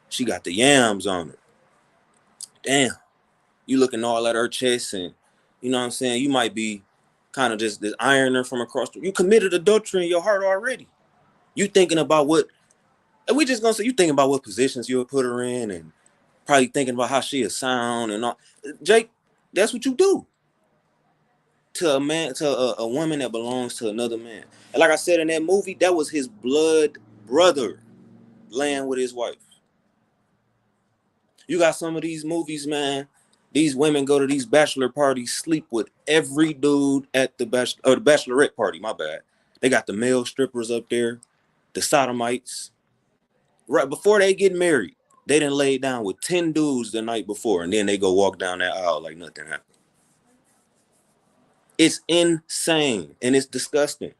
she got the yams on her. Damn, you looking all at her chest and, you know what I'm saying, you might be kind of just ironing her from across. You committed adultery in your heart already. You thinking about what, and we just gonna say you thinking about what positions you would put her in and probably thinking about how she is sound and all. Jake, that's what you do to a man, to a woman that belongs to another man. And like I said in that movie, that was his blood brother laying with his wife. You got some of these movies, man. These women go to these bachelor parties, sleep with every dude at the the bachelorette party. My bad. They got the male strippers up there, the sodomites. Right before they get married, they done laid down with 10 dudes the night before, and then they go walk down that aisle like nothing happened. It's insane and it's disgusting.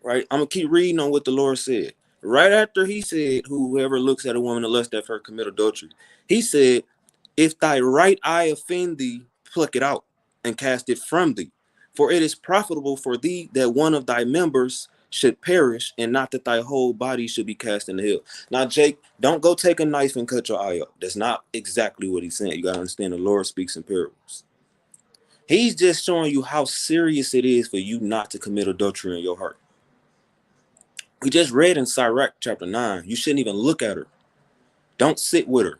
Right? I'm gonna keep reading on what the Lord said. Right after he said, whoever looks at a woman to lust after her commit adultery, he said, if thy right eye offend thee, pluck it out and cast it from thee. For it is profitable for thee that one of thy members should perish, and not that thy whole body should be cast in the hell. Now, Jake, don't go take a knife and cut your eye up. That's not exactly what he's saying. You gotta understand the Lord speaks in parables. He's just showing you how serious it is for you not to commit adultery in your heart. We just read in Sirach chapter 9, you shouldn't even look at her. Don't sit with her.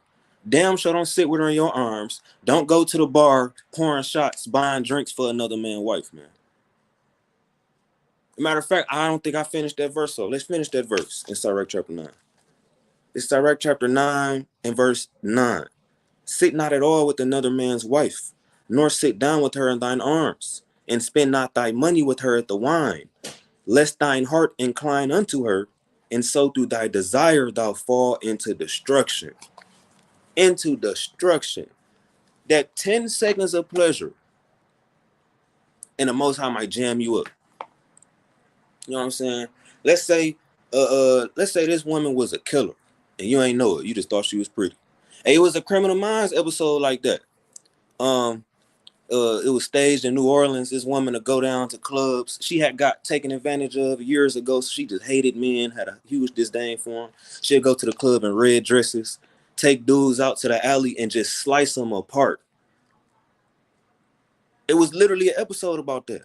Damn sure don't sit with her in your arms. Don't go to the bar pouring shots, buying drinks for another man's wife, man. Matter of fact, I don't think I finished that verse, so let's finish that verse in Sirach chapter 9. It's Sirach chapter 9 and verse 9. Sit not at all with another man's wife, nor sit down with her in thine arms, and spend not thy money with her at the wine, lest thine heart incline unto her, and so through thy desire thou fall into destruction. Into destruction. That 10 seconds of pleasure and the Most High might jam you up. You know what I'm saying? Let's say, let's say this woman was a killer and you ain't know it. You just thought she was pretty. Hey, it was a Criminal Minds episode like that. It was staged in New Orleans. This woman to go down to clubs. She had got taken advantage of years ago. So she just hated men, had a huge disdain for them. She'd go to the club in red dresses, take dudes out to the alley and just slice them apart. It was literally an episode about that.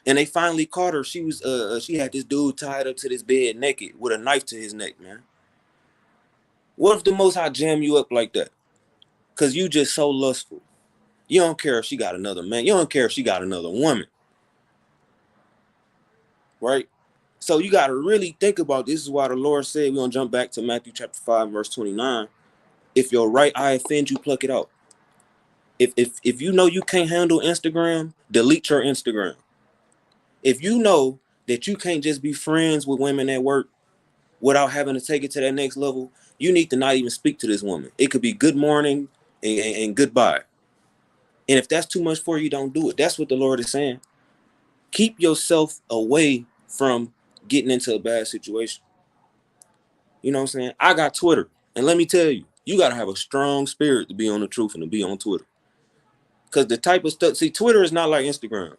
And they finally caught her. She had this dude tied up to this bed naked with a knife to his neck, man. What if the Most High jam you up like that? Cause you just so lustful. You don't care if she got another man. You don't care if she got another woman. Right? So you got to really think about this. Is why the Lord said, we're going to jump back to Matthew chapter 5, verse 29. If your right eye offends you, pluck it out. If you know you can't handle Instagram, delete your Instagram. If you know that you can't just be friends with women at work without having to take it to that next level, you need to not even speak to this woman. It could be good morning and goodbye. And if that's too much for you, don't do it. That's what the Lord is saying. Keep yourself away from getting into a bad situation. You know what I'm saying? I got Twitter. And let me tell you, you got to have a strong spirit to be on the truth and to be on Twitter. Because the type of stuff, see, Twitter is not like Instagram.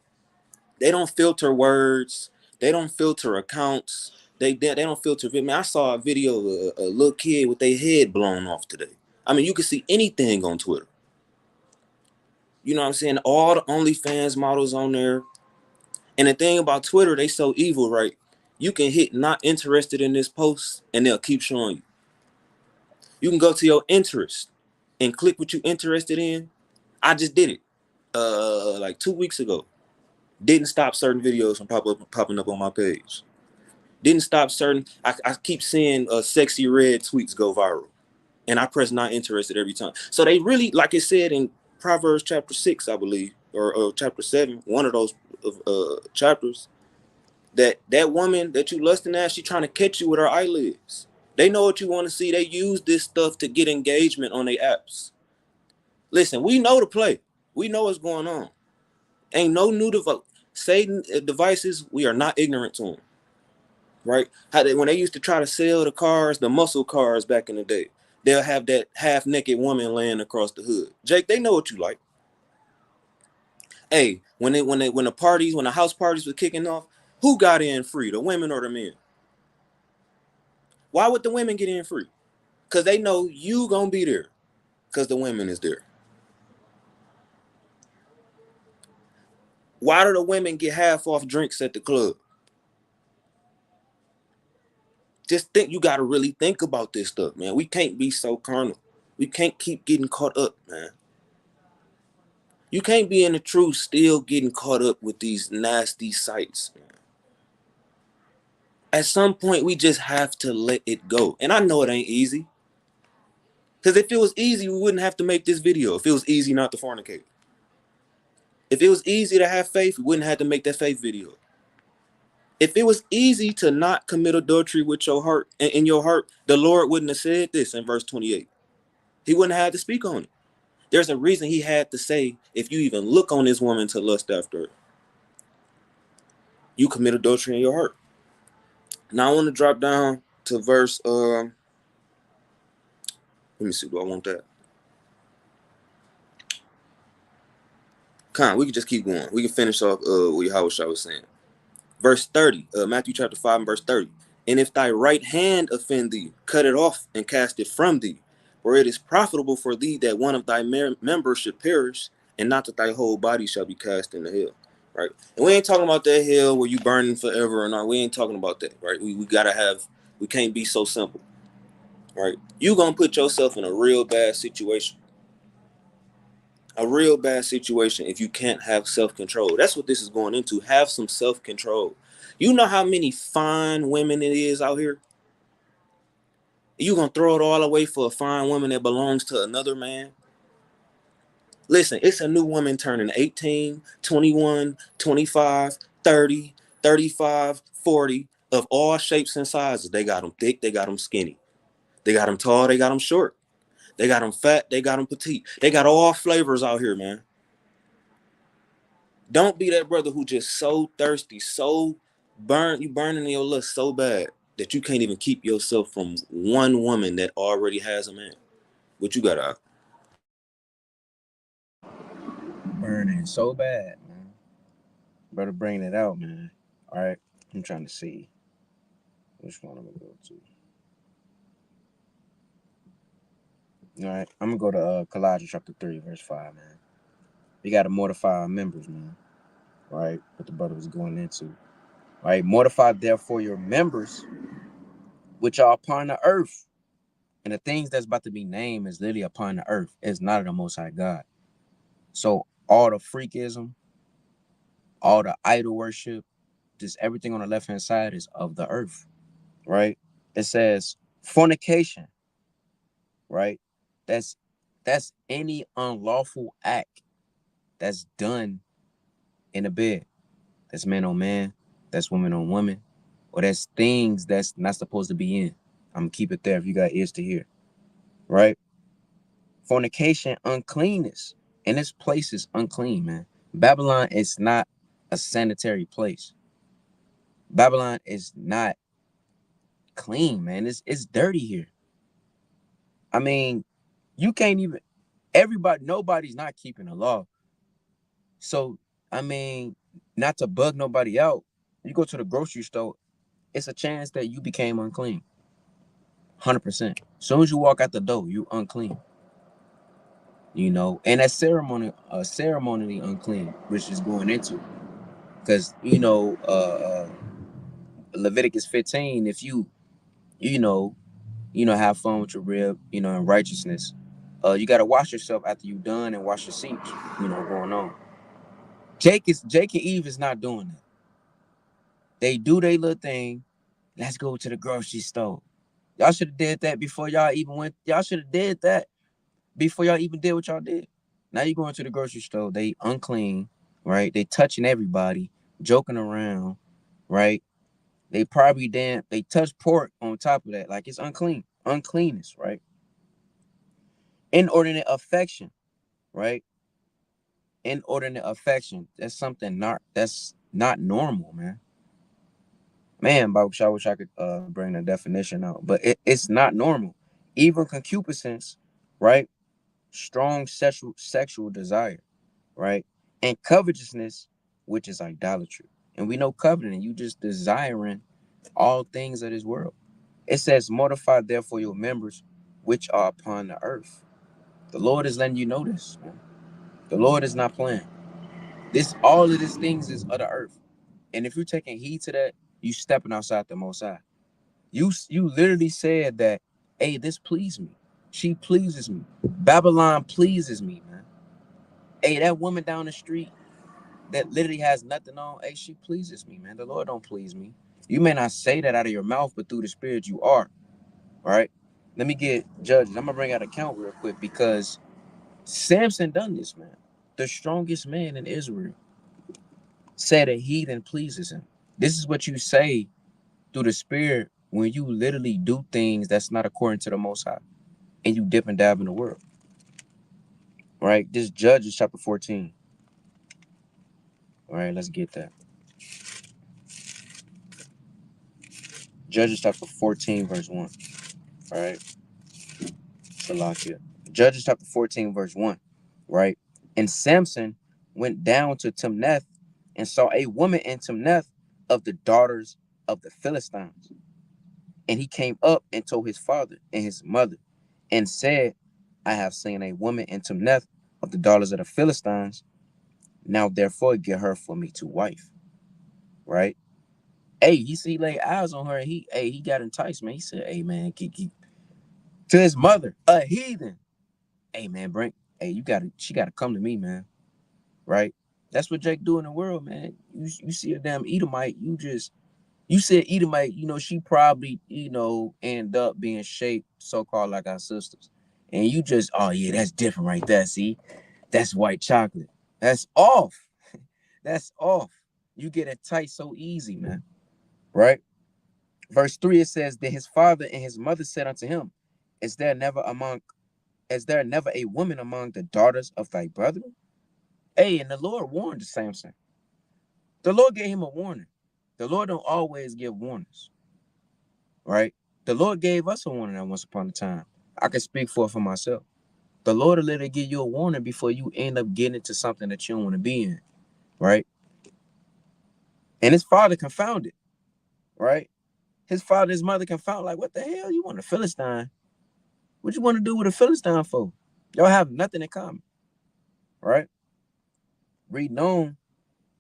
They don't filter words. They don't filter accounts. They don't filter. Man, I saw a video of a little kid with their head blown off today. I mean, you can see anything on Twitter. You know what I'm saying? All the OnlyFans models on there. And the thing about Twitter, they so evil, right? You can hit not interested in this post and they'll keep showing you. You can go to your interest and click what you're interested in. I just did it like 2 weeks ago. Didn't stop certain videos from popping up on my page. Didn't stop certain. I keep seeing sexy red tweets go viral, and I press not interested every time. So they really, like it said in Proverbs chapter 6, I believe, or chapter 7, one of those chapters, that woman that you lusting at, she trying to catch you with her eyelids. They know what you want to see. They use this stuff to get engagement on their apps. Listen, we know the play. We know what's going on. Ain't no new Satan devices. We are not ignorant to them. Right? When they used to try to sell the cars, the muscle cars back in the day, they'll have that half-naked woman laying across the hood. Jake, they know what you like. Hey, when the house parties were kicking off, who got in free, the women or the men? Why would the women get in free? Because they know you gonna be there because the women is there. Why do the women get half off drinks at the club? Just think, you got to really think about this stuff, man. We can't be so carnal. We can't keep getting caught up, man. You can't be in the truth still getting caught up with these nasty sites, man. At some point, we just have to let it go. And I know it ain't easy. Because if it was easy, we wouldn't have to make this video. If it was easy not to fornicate. If it was easy to have faith, we wouldn't have to make that faith video. If it was easy to not commit adultery with your heart, in your heart, the Lord wouldn't have said this in verse 28. He wouldn't have had to speak on it. There's a reason he had to say, if you even look on this woman to lust after her. You commit adultery in your heart. Now I want to drop down to verse. Let me see. Do I want that? We can just keep going. We can finish off what Yahushua was saying. Verse 30, Matthew chapter 5 and verse 30. And if thy right hand offend thee, cut it off and cast it from thee. For it is profitable for thee that one of thy members should perish, and not that thy whole body shall be cast into hell. Right? And we ain't talking about that hell where you burning forever or not. We ain't talking about that. Right? We gotta have, we can't be so simple. Right? You gonna put yourself in a real bad situation. A real bad situation if you can't have self-control. That's what this is going into. Have some self-control. You know how many fine women it is out here? You gonna throw it all away for a fine woman that belongs to another man? Listen, it's a new woman turning 18, 21, 25, 30, 35, 40 of all shapes and sizes. They got them thick, they got them skinny. They got them tall, they got them short. They got them fat, they got them petite. They got all flavors out here, man. Don't be that brother who just so thirsty, so you burning your lust so bad that you can't even keep yourself from one woman that already has a man. What you got out? Burning so bad, man. Better bring it out, man. All right. I'm trying to see which one I'm gonna go to. All right. I'm gonna go to Colossians chapter 3, verse 5, man. We gotta mortify our members, man. Right? What the brother was going into. Right? Mortify therefore your members which are upon the earth. And the things that's about to be named is literally upon the earth. It's not of the most high God. So all the freakism, all the idol worship, just everything on the left hand side is of the earth. Right? It says fornication, right? That's that's any unlawful act that's done in a bed. That's man on man, that's woman on woman, or that's things that's not supposed to be in. I'm gonna keep it there if you got ears to hear. Right? Fornication, uncleanness. And this place is unclean, man. Babylon is not a sanitary place. Babylon is not clean, man. It's dirty here. I mean, you can't even nobody's not keeping the law. So, I mean, not to bug nobody out, you go to the grocery store, it's a chance that you became unclean. 100%. As soon as you walk out the door, you unclean. And that's ceremonially unclean, which is going into. Because, Leviticus 15, if you know, have fun with your rib, in righteousness, you got to wash yourself after you done and wash your seat, going on. Jake and Eve is not doing that. They do their little thing. Let's go to the grocery store. Y'all should have did that before y'all even went. Y'all should have did that before y'all even did what y'all did. Now you going to the grocery store. They unclean, right? They touching everybody, joking around, right? They probably they touch pork on top of that. Like it's unclean. Uncleanness, right? Inordinate affection, right? Inordinate affection. That's not normal, man. Man, I wish I could bring the definition out, but it's not normal. Even concupiscence, right? Strong sexual desire, right? And covetousness, which is idolatry. And we know coveting, you just desiring all things of this world. It says, mortify therefore your members which are upon the earth. The Lord is letting you know this, man. The Lord is not playing. All of these things is of the earth. And if you're taking heed to that, you stepping outside the Most High. You literally said that, hey, this pleased me. She pleases me. Babylon pleases me, man. Hey, that woman down the street that literally has nothing on, hey, she pleases me, man. The Lord don't please me. You may not say that out of your mouth, but through the Spirit you are. All right. Let me get Judges. I'm gonna bring out a count real quick because Samson done this, man. The strongest man in Israel said a heathen pleases him. This is what you say through the Spirit when you literally do things that's not according to the Most High and you dip and dab in the world. All right. This Judges chapter 14. All right, let's get that. Judges chapter 14, verse 1. Right? Salakia. Judges chapter 14, verse 1. Right? And Samson went down to Timnath and saw a woman in Timnath of the daughters of the Philistines. And he came up and told his father and his mother and said, I have seen a woman in Timnath of the daughters of the Philistines. Now therefore get her for me to wife. Right? Hey, he laid eyes on her and he got enticed, man. He said, hey man, to his mother, a heathen. Hey man, she gotta come to me, man. Right? That's what Jake do in the world, man. You see a damn Edomite, you said Edomite, she probably, end up being shaped so-called like our sisters. And you just, oh yeah, that's different right there. See, that's white chocolate. That's off. That's off. You get it tight so easy, man. Right? Verse 3, it says that his father and his mother said unto him, Is there never among is there never a woman among the daughters of thy brethren? Hey, and the Lord warned Samson. The Lord gave him a warning. The Lord don't always give warnings, right? The Lord gave us a warning at once upon a time. I can speak for myself. The Lord will literally give you a warning before you end up getting into something that you don't want to be in, right? And his father confounded, right? His father, his mother confounded, like, what the hell? You want a Philistine? What you want to do with a Philistine for? Y'all have nothing in common, right? Reading on,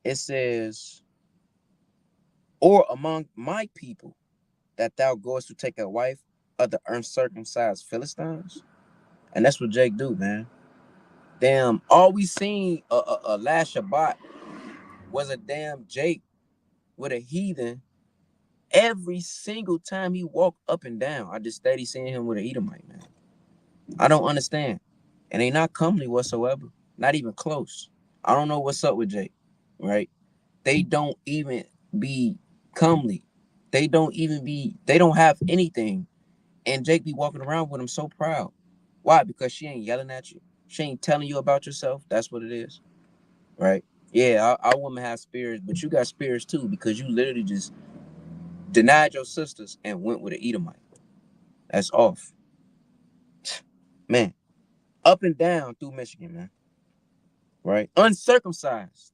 it says, or among my people that thou goest to take a wife of the uncircumcised Philistines? And that's what Jake do, man. Damn, all we seen last Shabbat was a damn Jake with a heathen every single time he walked up and down. I just steady seeing him with an Edomite, man. I don't understand. And they not comely whatsoever. Not even close. I don't know what's up with Jake, right? They don't even be comely. They don't have anything. And Jake be walking around with him so proud. Why? Because she ain't yelling at you. She ain't telling you about yourself. That's what it is, right? Yeah, our women have spirits, but you got spirits too because you literally just denied your sisters and went with an Edomite. That's off, man. Up and down through Michigan, man. Right? Uncircumcised,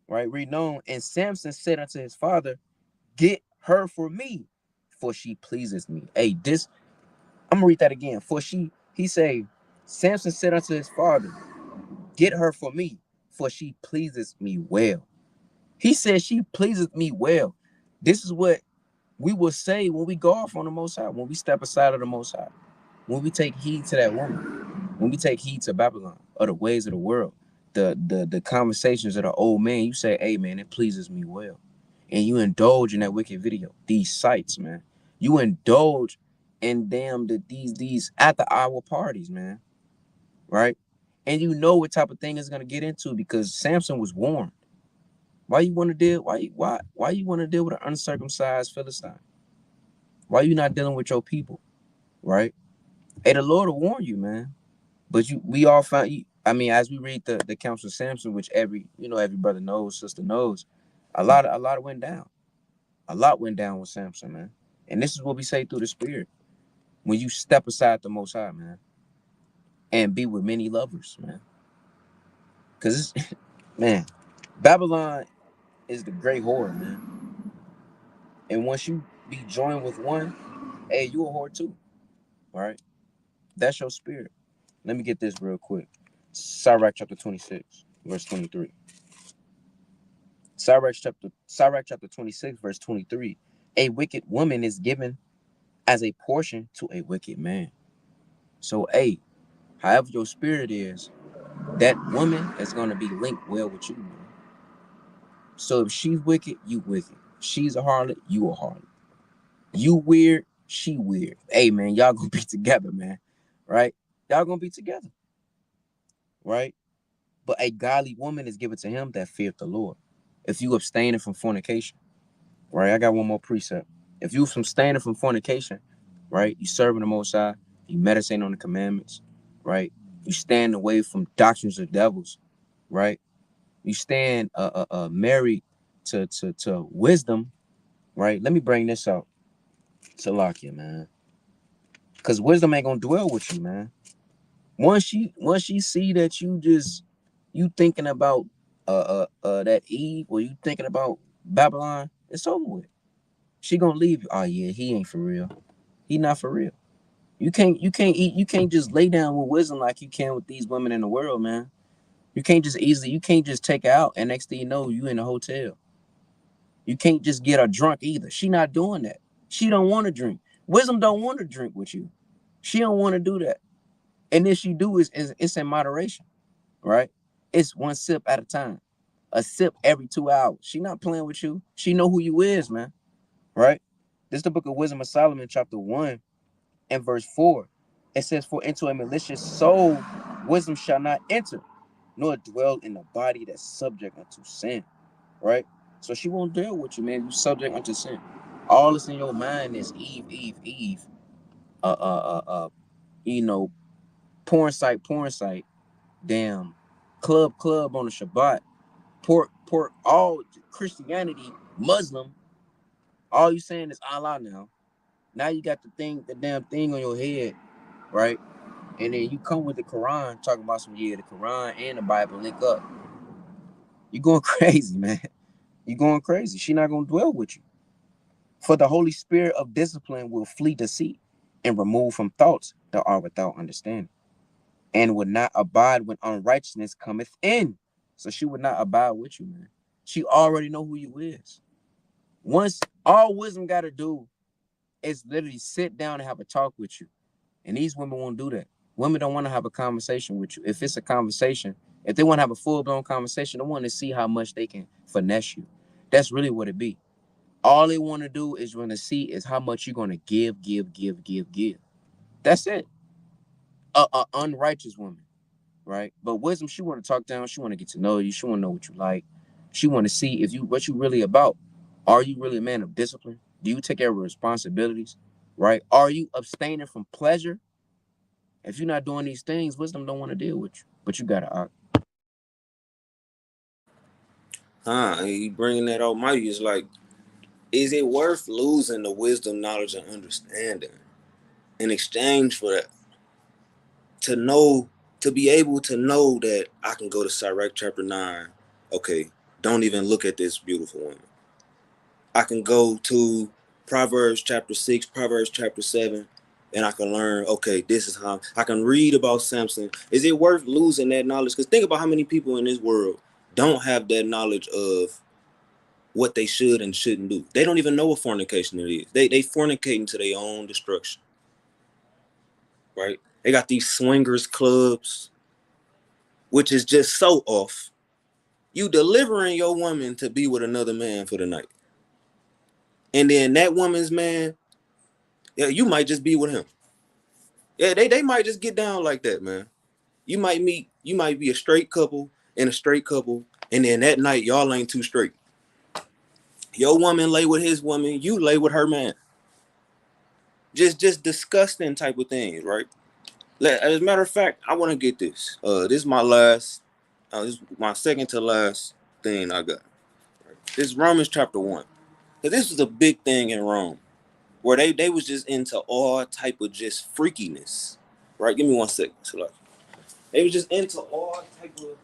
right? Renowned. And Samson said unto his father, Get her for me, for she pleases me. Hey, I'm gonna read that again. He say, Samson said unto his father, Get her for me, for she pleases me well. He said she pleases me well. This is what we will say when we go off on the Most High, when we step aside of the Most High, when we take heed to that woman, when we take heed to Babylon or the ways of the world, the conversations of the old man. You say, "Hey, man, it pleases me well," and you indulge in that wicked video, these sites, man. You indulge in these after hour parties, man, right? And you know what type of thing it's gonna get into because Samson was warned. Why you want to deal? Why you want to deal with an uncircumcised Philistine? Why you not dealing with your people, right? Hey, the Lord will warn you, man. But we all found. I mean, as we read the Counsel of Samson, which every brother knows, sister knows, a lot went down. A lot went down with Samson, man. And this is what we say through the Spirit when you step aside the Most High, man, and be with many lovers, man. Because man, Babylon is the great whore, man. And once you be joined with one, hey, you a whore too, all right? That's your spirit. Let me get this real quick. Sirach chapter 26, verse 23. Sirach chapter 26, verse 23. A wicked woman is given as a portion to a wicked man. So, hey, however your spirit is, that woman is gonna be linked well with you, man. So if she's wicked, you wicked. She's a harlot, you a harlot. You weird, she weird. Hey man, y'all gonna be together, man. Right? Y'all gonna be together, right? But a godly woman is given to him that feareth the Lord. If you abstaining from fornication, right? I got one more precept. If you abstaining from fornication, right? You serving the Most High, you meditating on the commandments, right? You stand away from doctrines of devils, right? You stand married to wisdom, right? Let me bring this out. Salakia, man. Cause wisdom ain't gonna dwell with you, man. Once she see that you thinking about that Eve, or you thinking about Babylon, it's over with. She gonna leave you. Oh yeah, he ain't for real. He not for real. You can't just lay down with wisdom like you can with these women in the world, man. You can't just take her out and next thing you know, you in a hotel. You can't just get her drunk either. She not doing that. She don't want to drink. Wisdom don't want to drink with you. She don't want to do that. And if she do is it's in moderation, right? It's one sip at a time. A sip every 2 hours. She not playing with you. She know who you is, man. Right? This is the book of Wisdom of Solomon, chapter 1 and verse 4. It says, for into a malicious soul wisdom shall not enter, nor dwell in a body that's subject unto sin. Right? So she won't deal with you, man. You subject unto sin. All that's in your mind is Eve, Eve, Eve. Uh, uh, uh, uh, you know, porn site, damn, club on the Shabbat, pork, all Christianity, Muslim. All you saying is Allah now. Now you got the damn thing on your head, right? And then you come with the Quran talking about some, yeah, the Quran and the Bible link up. You going crazy, man. You going crazy. She not gonna dwell with you. For the Holy Spirit of discipline will flee deceit and remove from thoughts that are without understanding, and would not abide when unrighteousness cometh in. So she would not abide with you, man. She already know who you is. Once all wisdom got to do is literally sit down and have a talk with you. And these women won't do that. Women don't want to have a conversation with you. If it's a conversation, if they want to have a full blown conversation, they want to see how much they can finesse you. That's really what it be. All they want to do is want to see is how much you're going to give. That's it. A unrighteous woman, right? But wisdom, she want to talk down. She want to get to know you. She want to know what you like. She want to see if you what you really about. Are you really a man of discipline? Do you take care of responsibilities, right? Are you abstaining from pleasure? If you're not doing these things, wisdom don't want to deal with you. But you gotta. He bringing that Almighty is like, is it worth losing the wisdom, knowledge, and understanding in exchange for that? To know, to be able to know that I can go to Sirach chapter 9. Okay, don't even look at this beautiful woman. I can go to Proverbs chapter 6, Proverbs chapter 7, and I can learn, okay, this is how I can read about Samson. Is it worth losing that knowledge? Because think about how many people in this world don't have that knowledge of what they should and shouldn't do. They don't even know what fornication it is. They fornicating to their own destruction, right? They got these swingers clubs, which is just so off. You delivering your woman to be with another man for the night. And then that woman's man, yeah, you might just be with him. Yeah, they might just get down like that, man. You might be a straight couple and a straight couple, and then that night y'all ain't too straight. Your woman lay with his woman, you lay with her man. Just disgusting type of things, right? As a matter of fact, I want to get this. This is my last, this is my second to last thing I got. This is Romans chapter 1. Cause this was a big thing in Rome, where they was just into all type of just freakiness, right? Give me 1 second. So like, they was just into all type of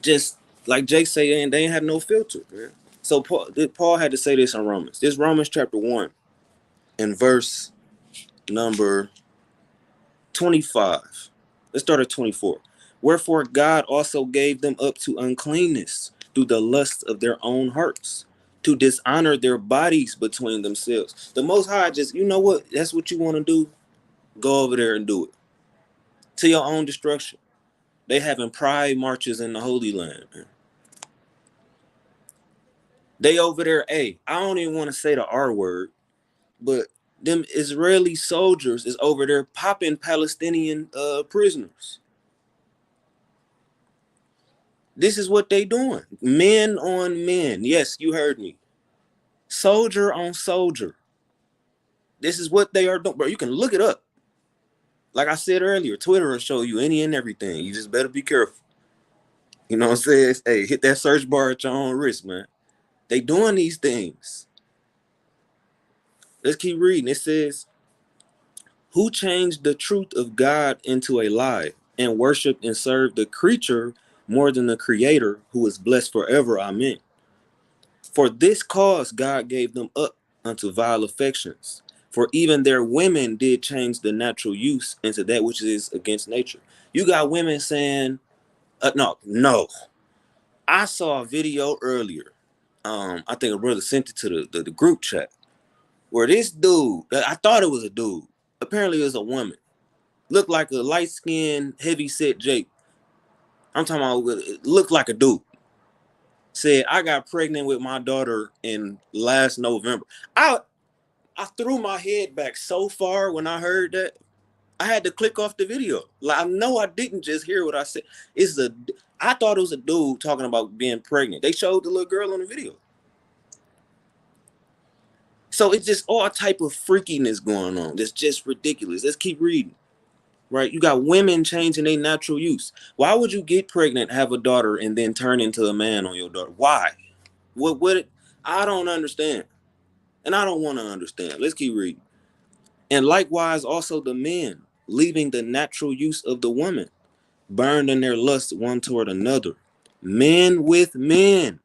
just like Jake say, and they ain't have no filter, man. So Paul had to say this in Romans. This Romans chapter 1 and verse number 25. Let's start at 24. Wherefore God also gave them up to uncleanness through the lust of their own hearts, to dishonor their bodies between themselves. The Most High just, you know what? That's what you want to do. Go over there and do it to your own destruction. They having pride marches in the Holy Land, man. They over there. Hey, I don't even want to say the R word, but them Israeli soldiers is over there popping Palestinian prisoners. This is what they doing. Men on men. Yes, you heard me. Soldier on soldier. This is what they are doing. Bro, you can look it up. Like I said earlier, Twitter will show you any and everything. You just better be careful. You know what I'm saying? Hey, hit that search bar at your own risk, man. They doing these things. Let's keep reading. It says, who changed the truth of God into a lie and worshiped and served the creature more than the creator who is blessed forever. Amen. For this cause God gave them up unto vile affections. For even their women did change the natural use into that which is against nature. You got women saying, no. I saw a video earlier. I think a brother sent it to the group chat where this dude, I thought it was a dude. Apparently it was a woman. Looked like a light-skinned, heavy-set Jake. I'm talking about it looked like a dude. Said, I got pregnant with my daughter in last November. I threw my head back so far when I heard that. I had to click off the video. Like, I know I didn't just hear what I said. I thought it was a dude talking about being pregnant. They showed the little girl on the video. So it's just all type of freakiness going on. That's just ridiculous. Let's keep reading. Right? You got women changing their natural use. Why would you get pregnant, have a daughter, and then turn into a man on your daughter? Why? What I don't understand. And I don't want to understand. Let's keep reading. And likewise also the men, leaving the natural use of the woman, burned in their lust one toward another. Men with men,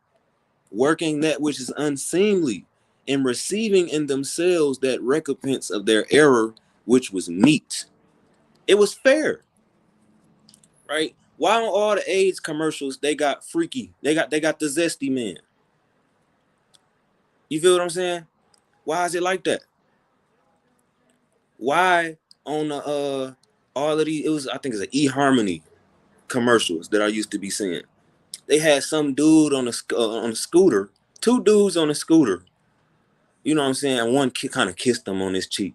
working that which is unseemly, and receiving in themselves that recompense of their error, which was meet. It was fair, right? Why on all the AIDS commercials they got freaky? They got the zesty man. You feel what I'm saying? Why is it like that? Why on the all of these? It was, I think it's an eHarmony commercials that I used to be seeing. They had some dude on a scooter, two dudes on a scooter. You know what I'm saying? And one kind of kissed him on his cheek.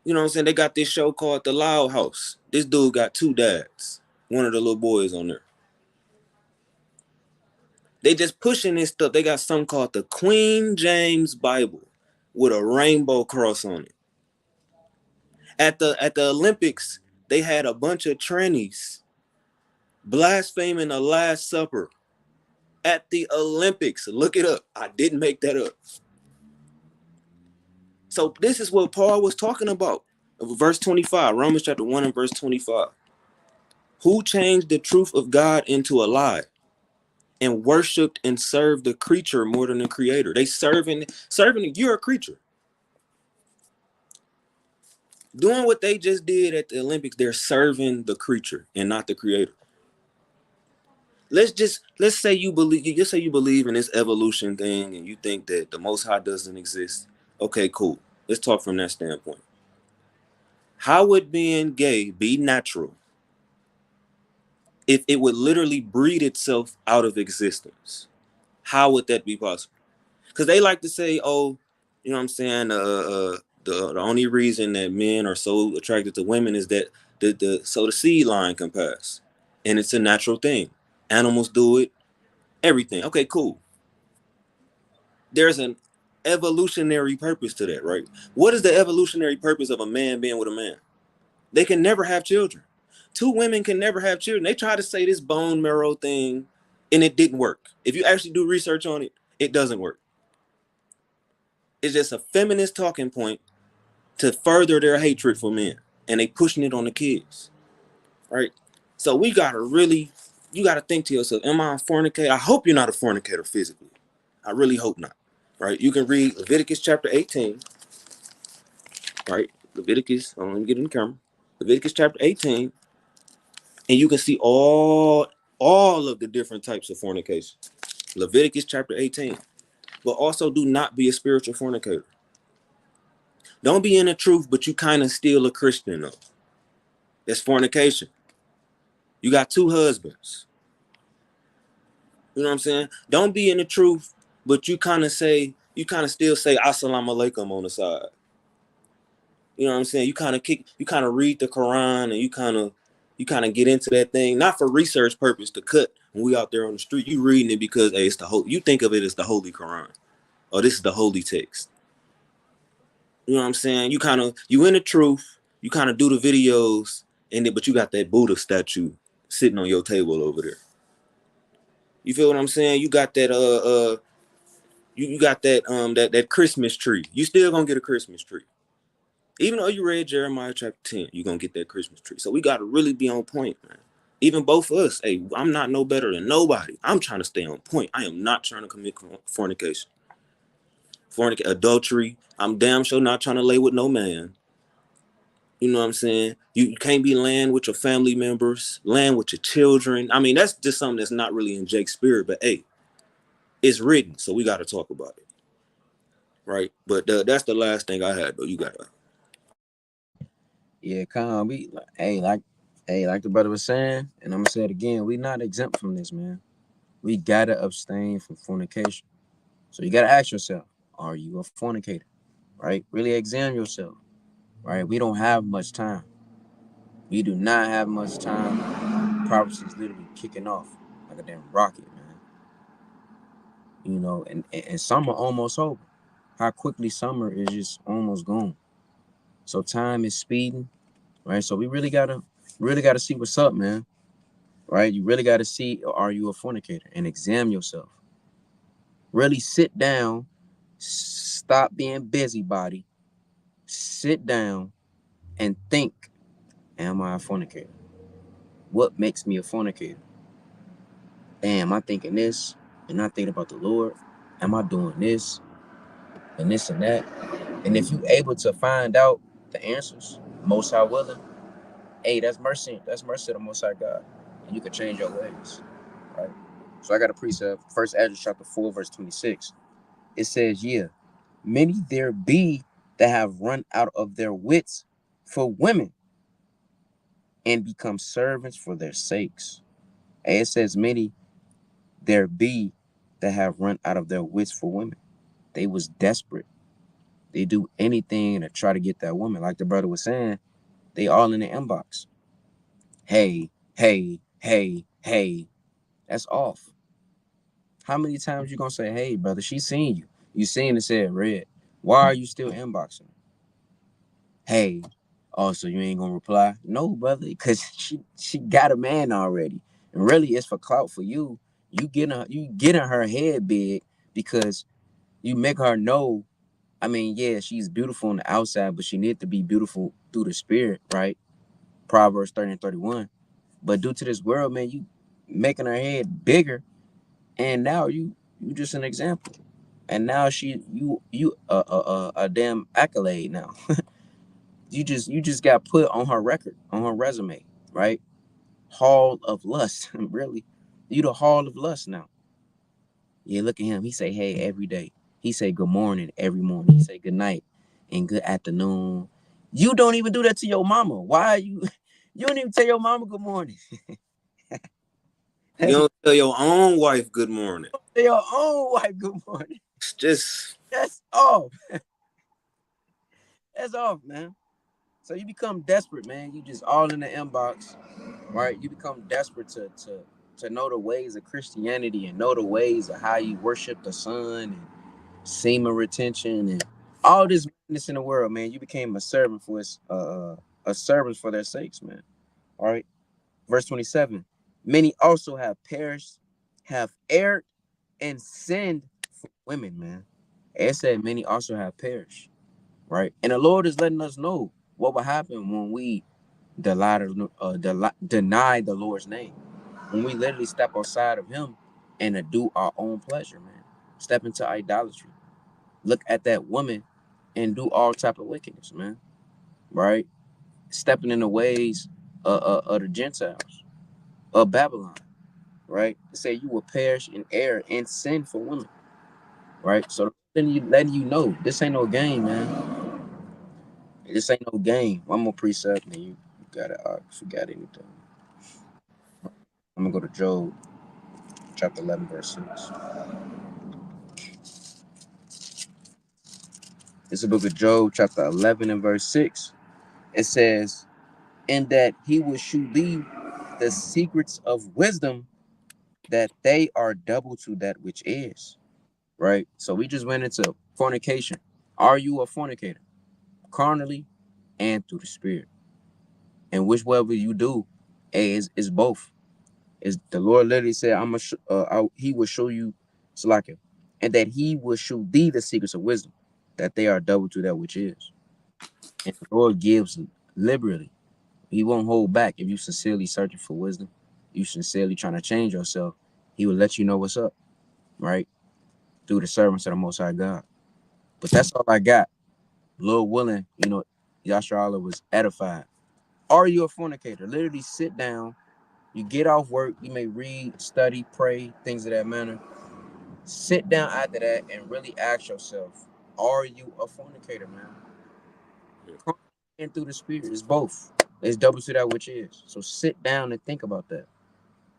You know what I'm saying? They got this show called The Loud House. This dude got two dads. One of the little boys on there. They just pushing this stuff. They got something called the Queen James Bible with a rainbow cross on it. At the Olympics, they had a bunch of trannies blaspheming the Last Supper at the Olympics. Look it up. I didn't make that up. So this is what Paul was talking about. Verse 25, Romans chapter 1 and verse 25. Who changed the truth of God into a lie and worshiped and served the creature more than the creator? They serving, you're a creature. Doing what they just did at the Olympics, they're serving the creature and not the creator. Let's say you believe in this evolution thing and you think that the Most High doesn't exist. Okay, cool. Let's talk from that standpoint. How would being gay be natural if it would literally breed itself out of existence? How would that be possible? Because they like to say, oh, you know what I'm saying? The only reason that men are so attracted to women is that the seed line can pass, and it's a natural thing. Animals do it. Everything. Okay, cool. There's an evolutionary purpose to that, right? What is the evolutionary purpose of a man being with a man? They can never have children. Two women can never have children. They try to say this bone marrow thing, and it didn't work. If you actually do research on it, it doesn't work. It's just a feminist talking point to further their hatred for men, and they pushing it on the kids, right? So you gotta think to yourself, am I a fornicator? I hope you're not a fornicator physically. I really hope not, right? You can read Leviticus chapter 18, right? Leviticus, let me get in the camera. Leviticus chapter 18, and you can see all of the different types of fornication. Leviticus chapter 18. But also do not be a spiritual fornicator. Don't be in the truth, but you kind of still a Christian though. That's fornication. You got two husbands. You know what I'm saying? Don't be in the truth, but you kind of still say assalamu alaikum on the side. You know what I'm saying? You kind of read the Quran, and you kind of get into that thing, not for research purpose to cut when we out there on the street. You reading it because hey, it's the whole. You think of it as the Holy Quran, or this is the holy text. You know what I'm saying? You in the truth. You kind of do the videos, but you got that Buddha statue sitting on your table over there. You feel what I'm saying? You got that you got that that Christmas tree. You still gonna get a Christmas tree. Even though you read Jeremiah chapter 10, you're gonna get that Christmas tree. So we gotta really be on point, man. Even both of us, hey, I'm not no better than nobody. I'm trying to stay on point. I am not trying to commit fornication, adultery. I'm damn sure not trying to lay with no man. You know what I'm saying? You can't be laying with your family members, laying with your children. I mean, that's just something that's not really in Jake's spirit, but hey, it's written, so we got to talk about it, right? But that's the last thing I had, though. You got to. Yeah, calm. Like the brother was saying, and I'm gonna say it again. We not exempt from this, man. We gotta abstain from fornication. So you gotta ask yourself, are you a fornicator? Right? Really examine yourself. Right? We don't have much time. We do not have much time. Prophecy is literally kicking off like a damn rocket, man. And summer almost over. How quickly summer is just almost gone. So time is speeding, right? So we really gotta see what's up, man. Right? You really gotta see, are you a fornicator, and examine yourself. Really sit down, stop being busybody, sit down and think, am I a fornicator? What makes me a fornicator? Am I thinking this and not thinking about the Lord? Am I doing this and this and that? And if you able to find out the answers, most high willing, hey, that's mercy. That's mercy of the most high God. And you can change your ways. Right? So I got a precept, first Ezra chapter 4, verse 26. It says, yeah, many there be that have run out of their wits for women and become servants for their sakes. And it says, many there be that have run out of their wits for women. They was desperate. They do anything to try to get that woman. Like the brother was saying, they all in the inbox. Hey, hey, hey, hey. That's off. How many times you gonna say, hey, brother, she seen you. You seen it said red. Why are you still inboxing? Hey, oh, so you ain't gonna reply? No, brother, because she got a man already. And really it's for clout for you. You getting her head big because you make her know. I mean, yeah, she's beautiful on the outside, but she need to be beautiful through the spirit, right? Proverbs 30 and 31. But due to this world, man, you making her head bigger, and now you just an example. And now a damn accolade now. You just got put on her record, on her resume, right? Hall of lust, really. You the hall of lust now. Yeah, look at him. He say hey every day. He say good morning every morning. He say good night and good afternoon. You don't even do that to your mama. Why are you? You don't even tell your mama good morning. You That's don't tell your own wife good morning. tell your own wife good morning. It's just, That's off. That's off, man. So you become desperate, man. You just all in the inbox, right? You become desperate to know the ways of Christianity and know the ways of how you worship the sun and semen retention and all this madness in the world, man. You became a servant for a servant for their sakes, man. All right. Verse 27. Many also have perished, have erred, and sinned for women, man. It said many also have perished, right? And the Lord is letting us know what will happen when we deny the Lord's name. When we literally step outside of Him and to do our own pleasure, man. Step into idolatry. Look at that woman and do all type of wickedness, man. Right? Stepping in the ways of the Gentiles, of Babylon. Right? Say you will perish in error and sin for women. Right? So letting you know this ain't no game, man. This ain't no game. One more precept, and you got it. Forgot anything. I'm gonna go to Job chapter 11, verse 6. It's the book of Job, chapter 11 and verse 6. It says, "In that he will shew thee the secrets of wisdom, that they are double to that which is." Right? So we just went into fornication. Are you a fornicator? Carnally and through the spirit. And whichever you do, is both. Is the Lord literally said, He will show you, Salakia, and that He will show thee the secrets of wisdom, that they are double to that which is. And the Lord gives liberally. He won't hold back if you sincerely searching for wisdom. You sincerely trying to change yourself. He will let you know what's up, right? Through the servants of the Most High God. But that's all I got. Lord willing, Yashar Allah was edified. Are you a fornicator? Literally sit down. You get off work. You may read, study, pray, things of that manner. Sit down after that and really ask yourself, are you a fornicator, man? Come in through the spirit. It's both. It's double to that which is. So sit down and think about that.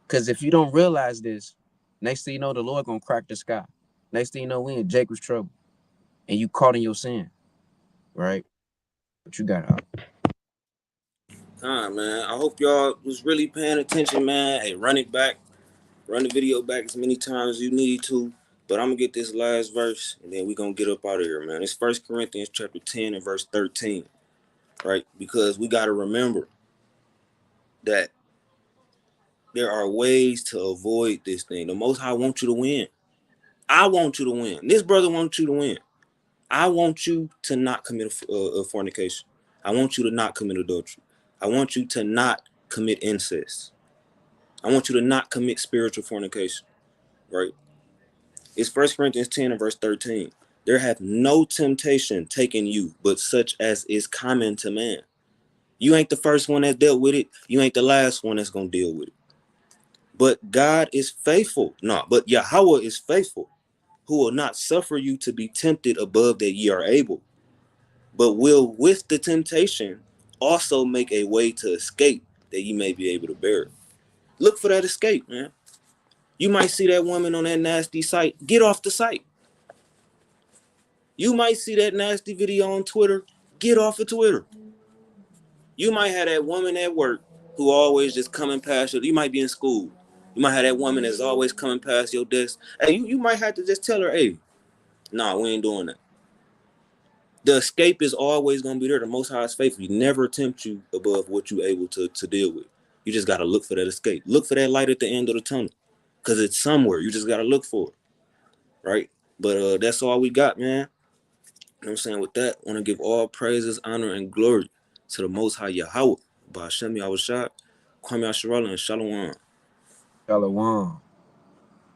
Because if you don't realize this, next thing you know, the Lord gonna crack the sky. Next thing you know, we in Jacob's trouble. And you caught in your sin. Right? But you got out. Man. I hope y'all was really paying attention, man. Hey, run it back. Run the video back as many times as you need to. But I'm gonna get this last verse and then we're gonna get up out of here, man. It's 1 Corinthians chapter 10 and verse 13. Right? Because we gotta remember that there are ways to avoid this thing. The Most High wants you to win. I want you to win. This brother wants you to win. I want you to not commit a fornication. I want you to not commit adultery. I want you to not commit incest. I want you to not commit spiritual fornication. Right? It's 1 Corinthians 10 and verse 13. There hath no temptation taken you, but such as is common to man. You ain't the first one that dealt with it. You ain't the last one that's going to deal with it. But God is faithful. No, but Yahweh is faithful, who will not suffer you to be tempted above that ye are able, but will with the temptation also make a way to escape that ye may be able to bear it. Look for that escape, man. You might see that woman on that nasty site. Get off the site. You might see that nasty video on Twitter. Get off of Twitter. You might have that woman at work who always just coming past you. You might be in school. You might have that woman that's always coming past your desk. Hey, you might have to just tell her, hey, nah, we ain't doing that. The escape is always going to be there. The Most High is faithful. He never tempt you above what you're able to deal with. You just got to look for that escape. Look for that light at the end of the tunnel because it's somewhere. You just got to look for it, right? But that's all we got, man. You know what I'm saying? With that, I want to give all praises, honor, and glory to the Most High Yahweh. By Hashem Yahushua, Kwame Asherallah, and Shalom. Shalom.